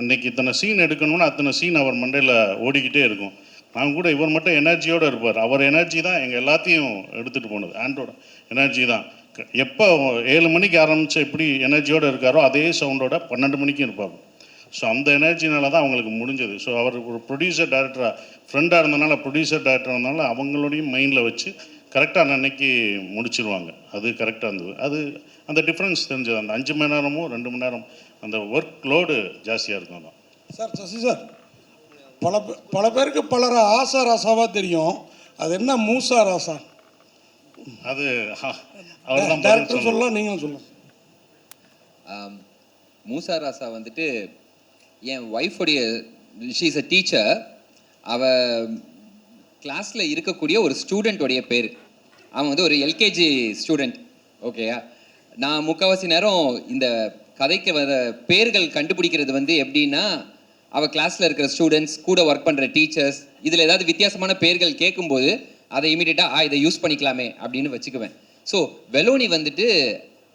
அன்றைக்கி இத்தனை சீன் எடுக்கணும்னா அத்தனை சீன் அவர் மண்டையில் ஓடிக்கிட்டே இருக்கும். நாங்கள் கூட இவர் மட்டும் எனர்ஜியோடு இருப்பார். அவர் எனர்ஜி தான் எங்கள் எல்லாத்தையும் எடுத்துகிட்டு போனது. ஆண்ட்ரோட எனர்ஜி தான். எப்போ 7 மணிக்கு ஆரம்பித்து எப்படி எனர்ஜியோடு இருக்காரோ அதே சவுண்டோட 12 மணிக்கும் இருப்பார். ஸோ அந்த எனர்ஜினால தான் அவங்களுக்கு முடிஞ்சது. ஸோ அவர் ஒரு ப்ரொடியூசர் டைரக்டராக ஃப்ரெண்டாக இருந்தனால, ப்ரொடியூசர் டைரக்டராக இருந்தனால அவங்களோடையும் மைண்டில் வச்சு கரெக்டாக அன்னைக்கு முடிச்சிருவாங்க. அது கரெக்டாக இருந்தது. அது அந்த டிஃப்ரென்ஸ் தெரிஞ்சது. அந்த 5 மணி நேரமும் 2 மணி நேரம் அந்த ஒர்க் லோடு ஜாஸ்தியாக இருக்கும். தான் சார் சசி சார், பல பேருக்கு பலரை ஆசா ராசாவாக தெரியும். அது என்ன மூசா ராசா? அது அவர் தான் டேரக்டர் சொல்லலாம், நீங்களும் சொல்லலாம். மூசா ராசா வந்துட்டு என் ஒய்ஃபுடைய, ஷீ இஸ் அ டீச்சர். அவள் கிளாஸில் இருக்கக்கூடிய ஒரு ஸ்டூடெண்ட்டோடைய பேர். அவன் வந்து ஒரு எல்கேஜி ஸ்டூடெண்ட். ஓகேயா, நான் முக்கால்வாசி நேரம் இந்த கதைக்கு வர பேர்கள் கண்டுபிடிக்கிறது வந்து எப்படின்னா, அவள் கிளாஸில் இருக்கிற ஸ்டூடெண்ட்ஸ், கூட ஒர்க் பண்ணுற டீச்சர்ஸ், இதில் ஏதாவது வித்தியாசமான பேர்கள் கேட்கும்போது அதை இமீடியட்டாக இதை யூஸ் பண்ணிக்கலாமே அப்படின்னு வச்சுக்குவேன். ஸோ வெலோனி வந்துட்டு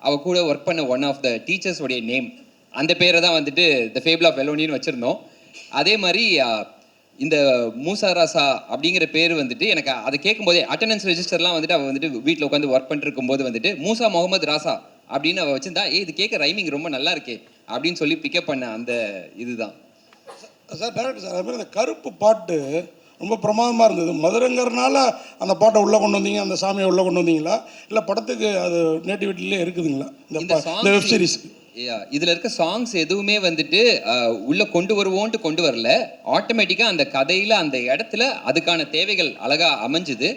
அவள் கூட ஒர்க் பண்ண ஒன் ஆஃப் த டீச்சர்ஸோடைய நேம். அந்த பேரை தான் வந்துட்டு த ஃபேபிள் ஆஃப் வெலோனின்னு வச்சுருந்தோம். அதே மாதிரி இந்த மூசா ராசா அப்படிங்கிற பேர் வந்துட்டு எனக்கு அதை கேட்கும்போதே அட்டண்டன்ஸ் ரெஜிஸ்டர்லாம் வந்துட்டு அவள் வந்துட்டு வீட்டில் உட்காந்து ஒர்க் பண்ணிருக்கும்போது வந்துட்டு மூசா முகமது ராசா அப்படின்னு அவள் வச்சிருந்தா, இது கேட்க ரைமிங் ரொம்ப நல்லா இருக்கே அப்படின்னு சொல்லி பிக்கப் பண்ண அந்த இதுதான். சார் டேரக்டர் சார், அதுமாதிரி அந்த கருப்பு பாட்டு ரொம்ப பிரமாதமாக இருந்தது. மதுரைங்கிறனால அந்த பாட்டை உள்ளே கொண்டு வந்தீங்க, அந்த சாமியை உள்ளே கொண்டு வந்தீங்களா, இல்லை படத்துக்கு அது நேட்டிவிட்டிலே இருக்குதுங்களா இந்த வெப் சீரிஸ்க்கு? இதில் இருக்க சாங்ஸ் எதுவுமே வந்துட்டு உள்ளே கொண்டு வருவோன்ட்டு கொண்டு வரல. ஆட்டோமேட்டிக்காக அந்த கதையில் அந்த இடத்துல அதுக்கான தேவைகள் அழகாக அமைஞ்சுது.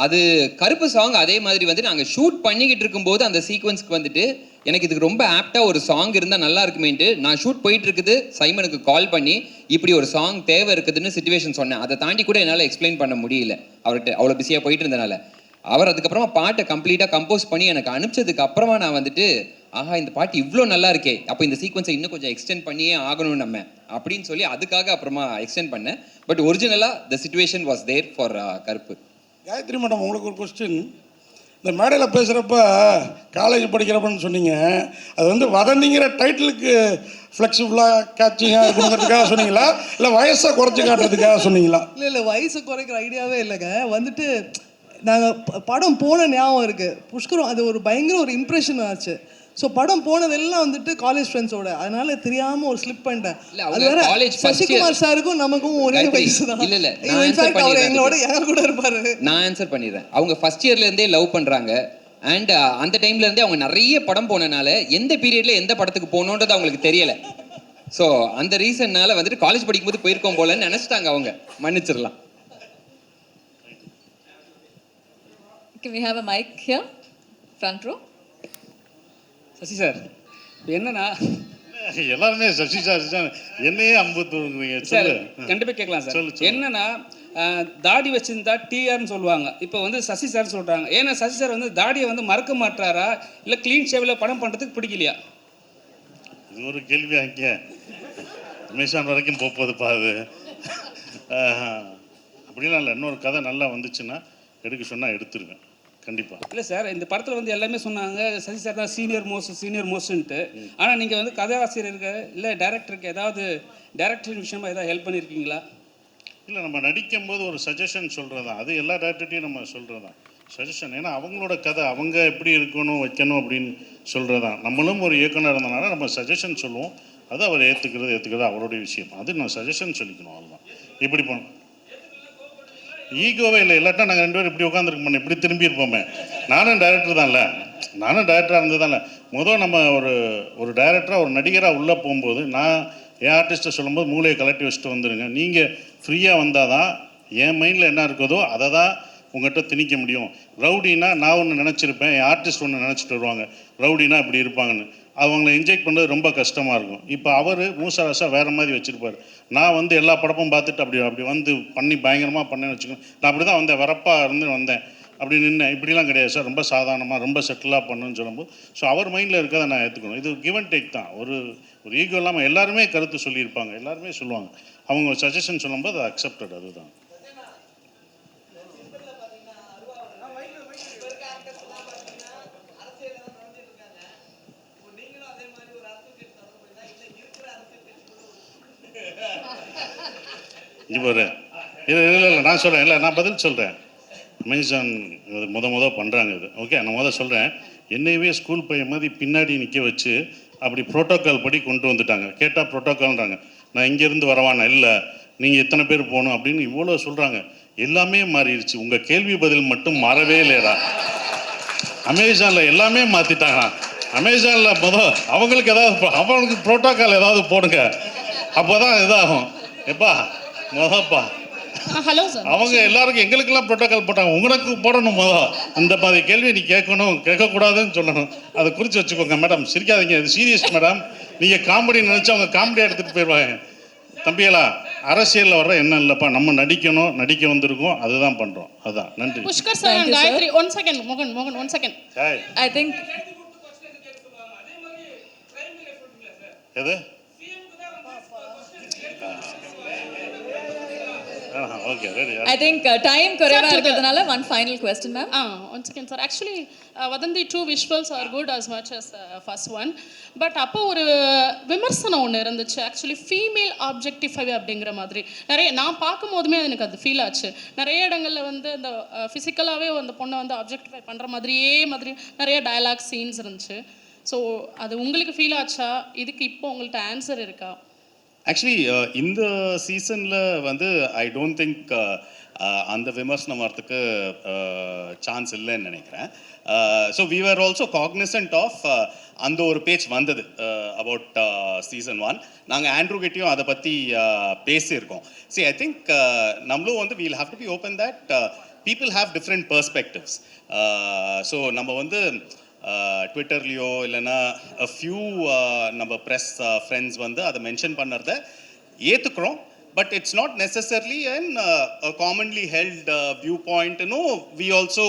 அது கருப்பு சாங் அதே மாதிரி வந்து நாங்கள் ஷூட் பண்ணிக்கிட்டு இருக்கும்போது அந்த சீக்வன்ஸ்க்கு வந்துட்டு எனக்கு இதுக்கு ரொம்ப ஆப்டாக ஒரு சாங் இருந்தால் நல்லா இருக்குமேன்ட்டு நான் ஷூட் போயிட்டு இருக்குது சைமனுக்கு கால் பண்ணி இப்படி ஒரு சாங் தேவை இருக்குதுன்னு சிச்சுவேஷன் சொன்னேன். அதை தாண்டி கூட என்னால் எக்ஸ்பிளைன் பண்ண முடியல அவர்கிட்ட, அவ்வளோ பிஸியாக போயிட்டு இருந்தனால. அவர் அதுக்கப்புறமா பாட்டை கம்ப்ளீட்டாக கம்போஸ் பண்ணி எனக்கு அனுப்பிச்சதுக்கு அப்புறமா நான் வந்துட்டு, ஆஹா இந்த பாட்டு இவ்வளோ நல்லா இருக்கே, அப்போ இந்த சீக்வன்ஸை இன்னும் கொஞ்சம் எக்ஸ்டெண்ட் பண்ணியே ஆகணும் நம்ம அப்படின்னு சொல்லி அதுக்காக அப்புறமா எக்ஸ்டெண்ட் பண்ணேன். பட் ஒரிஜினலாக the situation was there for கருப்பு. காயத்ரி மேடம், உங்களுக்கு ஒரு கொஸ்டின். இந்த மேடையில் பேசுகிறப்ப காலேஜ் படிக்கிறப்பன்னு சொன்னீங்க, அது வந்து வதந்திங்கிற டைட்டிலுக்கு ஃப்ளெக்சிபிளாக கேட்சிங்காக இருக்கணுங்கிறதுக்காக சொன்னீங்களா, இல்லை வயசை குறைச்சி காட்டுறதுக்காக சொன்னீங்களா? இல்லை வயசை குறைக்கிற ஐடியாவே இல்லைங்க. வந்துட்டு நாங்கள் படம் போன ஞாபகம் இருக்குது. புஷ்கரம் அது ஒரு பயங்கர ஒரு இம்ப்ரெஷன் ஆச்சு. ஸோ படம் போனதெல்லாம் வந்துட்டு காலேஜ் ஃப்ரெண்ட்ஸோட, அதனால தெரியாமல் ஒரு ஸ்லிப் பண்ணிட்டேன். அது வேற சசிகுமார் சாருக்கும் நமக்கும் ஒரே வயசு தான். இல்லை இன்ஃபேக்ட் அவர் எங்களோட எங்க கூட இருப்பாரு. நான் ஆன்சர் பண்ணிடுறேன். அவங்க ஃபர்ஸ்ட் இயர்லேருந்தே லவ் பண்ணுறாங்க. அண்ட் அந்த டைம்லேருந்தே அவங்க நிறைய படம் போனனால எந்த பீரியடில் எந்த படத்துக்கு போகணுன்றது அவங்களுக்கு தெரியலை. ஸோ அந்த ரீசன்னால வந்துட்டு காலேஜ் படிக்கும்போது போயிருக்கோம் போலன்னு நினச்சிட்டாங்க அவங்க. மன்னிச்சிடலாம். Can we have a mic here? Front row. Sasi sir, இப்போ என்னன்னா எல்லாருமே சசி சார் என்னையே அம்புத்துறீங்க. சார் கண்டிப்பாக கேட்கலாம் சார். என்னன்னா தாடி வச்சிருந்தா டிஆர்னு சொல்லுவாங்க, இப்போ வந்து சசி சார் சொல்கிறாங்க. ஏன்னா சசி சார் வந்து தாடியை வந்து மறக்க மாட்டாரா, இல்லை க்ளீன் ஷேவில் படம் பண்ணுறதுக்கு பிடிக்கலையா? இது ஒரு கேள்வி. அங்கே அமேசான் வரைக்கும் போகுதுப்பா அது. அப்படிலாம் இல்லை. இன்னொரு கதை நல்லா வந்துச்சுன்னா எடுக்க சொன்னால் எடுத்துருவேன் கண்டிப்பாக. இல்லை சார், இந்த படத்தில் வந்து எல்லாமே சொன்னாங்க சசி சார் தான் சீனியர் மோஸ்ட்ன்ட்டு. ஆனால் நீங்கள் வந்து கதாசிரியருக்கு இல்லை டைரக்டருக்கு ஏதாவது டைரக்டர் விஷயமா ஏதாவது ஹெல்ப் பண்ணியிருக்கீங்களா? இல்லை, நம்ம நடிக்கும் போது ஒரு சஜஷன் சொல்கிறது தான். அது எல்லா டேரக்டர்ட்டையும் நம்ம சொல்கிறது தான் சஜஷன். ஏன்னா அவங்களோட கதை அவங்க எப்படி இருக்கணும் வைக்கணும் அப்படின்னு சொல்கிறது தான். நம்மளும் ஒரு இயக்குனர் இருந்தனால நம்ம சஜஷன் சொல்லுவோம். அது அவர் ஏற்றுக்கிறது அவருடைய விஷயம். அது நான் சஜஷன் சொல்லிக்கணும். அவ்வளோதான். இப்படி பண்ணணும். ஈகோவே இல்லை. இல்லாட்டா நாங்கள் 2 பேரும் இப்படி உட்காந்துருக்க மாட்டோம், இப்படி திரும்பி இருப்போமே. நானும் டைரக்டர் தான் இல்லை, நானும் டைரக்டராக இருந்தது தான் இல்லை. முதல் நம்ம ஒரு டைரக்டராக ஒரு நடிகராக உள்ளே போகும்போது நான் என் ஆர்டிஸ்ட்டை சொல்லும்போது மூளையை கலட்டி வச்சுட்டு வந்துடுங்க. நீங்கள் ஃப்ரீயாக வந்தால் தான் என் மைண்டில் என்ன இருக்குதோ அதை தான் உங்கள்கிட்ட திணிக்க முடியும். ரவுடினா நான் ஒன்று நினச்சிருப்பேன், என் ஆர்டிஸ்ட் ஒன்று நினச்சிட்டு வருவாங்க ரவுடினா இப்படி இருப்பாங்கன்னு. அவங்கள இன்ஜெக்ட் பண்ணுறது ரொம்ப கஷ்டமாக இருக்கும். இப்போ அவர் மூசா ராசா வேறு மாதிரி வச்சுருப்பார். நான் வந்து எல்லா படமும் பார்த்துட்டு அப்படி வந்து பண்ணி பயங்கரமாக பண்ணேன்னு வச்சுக்கோங்க. நான் அப்படி தான் வந்தேன், வரப்பாக இருந்து வந்தேன், அப்படி நின்னேன். இப்படிலாம் கிடையாது சார், ரொம்ப சாதாரணமாக ரொம்ப செட்டிலாக பண்ணுன்னு சொல்லும்போது ஸோ அவர் மைண்டில் இருக்கிறத நான் ஏற்றுக்கணும். இது கிவ் அண்ட் டேக் தான். ஒரு ஈகோ இல்லாமல் எல்லாருமே கருத்து சொல்லியிருப்பாங்க, எல்லாருமே சொல்லுவாங்க. அவங்க சஜஷன் சொல்லும்போது அது அக்செப்டட். அதுதான். இப்போ இல்லை நான் சொல்கிறேன், இல்லை நான் பதில் சொல்கிறேன். அமேசான் இது முத பண்ணுறாங்க இது. ஓகே, நான் சொல்கிறேன். என்னையவே ஸ்கூல் பையன் மாதிரி பின்னாடி நிற்க வச்சு அப்படி ப்ரோட்டோக்கால் படி கொண்டு வந்துட்டாங்க. கேட்டால் ப்ரோட்டோக்கால்ன்றாங்க. நான் இங்கேருந்து வரவானா, இல்லை நீங்கள் எத்தனை பேர் போகணும் அப்படின்னு இவ்வளோ சொல்கிறாங்க. எல்லாமே மாறிடுச்சு. உங்கள் கேள்வி பதில் மட்டும் மாறவே இல்லைடா. அமேசானில் எல்லாமே மாற்றிட்டாங்க. அமேசானில் அவங்களுக்கு ஏதாவது அவங்களுக்கு ப்ரோட்டோக்கால் ஏதாவது போடுங்க, அப்போ தான் இதாகும். எப்பா மொதப்பா ஹலோ சார். அவங்க எல்லாருக்கும் எங்களுக்கெல்லாம் ப்ரோட்டோக்கால் போட்டாங்க, உங்களுக்கு போடணும். இந்த மாதிரி கேள்வி நீ கேட்கணும், கேட்கக்கூடாதுன்னு சொல்லணும். அதை குறித்து வச்சுக்கோங்க மேடம். சிரிக்காதீங்க, இது சீரியஸ் மேடம். நீங்கள் காமெடி நினச்சி அவங்க காமெடியாக எடுத்துகிட்டு போயிடுவாங்க. தம்பிகளா, அரசியலில் வர்ற என்ன இல்லைப்பா, நம்ம நடிக்கணும், நடிக்க வந்திருக்கோம், அதுதான் பண்ணுறோம். அதுதான். நன்றி. Pushkar sir and Gayathri, 1 second. மோகன் 1 செகண்ட். I think எது okay ready. I think time குறைவா இருக்கிறதுனால one final question ma'am. 1 second sir. Actually வதந்தி 2 visuals are good as much as first one. But அப்போ ஒரு விமர்சனம் ஒன்று இருந்துச்சு. ஆக்சுவலி ஃபீமேல் ஆப்ஜெக்டிஃபை அப்படிங்கிற மாதிரி நிறைய நான் பார்க்கும் போதுமே எனக்கு அது ஃபீல் ஆச்சு. நிறைய இடங்களில் வந்து அந்த ஃபிசிக்கலாகவே அந்த பொண்ணை வந்து ஆப்ஜெக்டிஃபை பண்ணுற மாதிரியே நிறைய டயலாக் சீன்ஸ் இருந்துச்சு. ஸோ அது உங்களுக்கு ஃபீல் ஆச்சா? இதுக்கு இப்போ உங்கள்கிட்ட ஆன்சர் இருக்கா? ஆக்சுவலி இந்த சீசனில் வந்து ஐ டோன்ட் திங்க் அந்த விமர்சனம் வரத்துக்கு சான்ஸ் இல்லைன்னு நினைக்கிறேன். So we are also cognizant of அந்த ஒரு பேச்சு வந்தது அபவுட் சீசன் 1. நாங்கள் ஆண்ட்ரூ கிட்டேயும் அதை பற்றி பேசியிருக்கோம். சி ஐ திங்க் நம்மளும் வந்து we'll have to be open that people have different perspectives. So நம்ம வந்து ட்விட்டர்லேயோ இல்லைன்னா ஃபியூ நம்ம ப்ரெஸ் ஃப்ரெண்ட்ஸ் வந்து அதை மென்ஷன் பண்ணுறத ஏற்றுக்கிறோம். But it's not necessarily and commonly held view பாயிண்ட்னு we also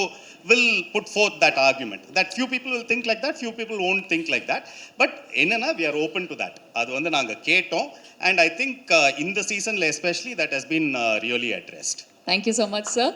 will put forth that argument that few people will think like that, few people won't think like that. But என்னன்னா we are open to that. அது வந்து நாங்கள் கேட்டோம். And I think in the season especially that has been really addressed. Thank you so much sir.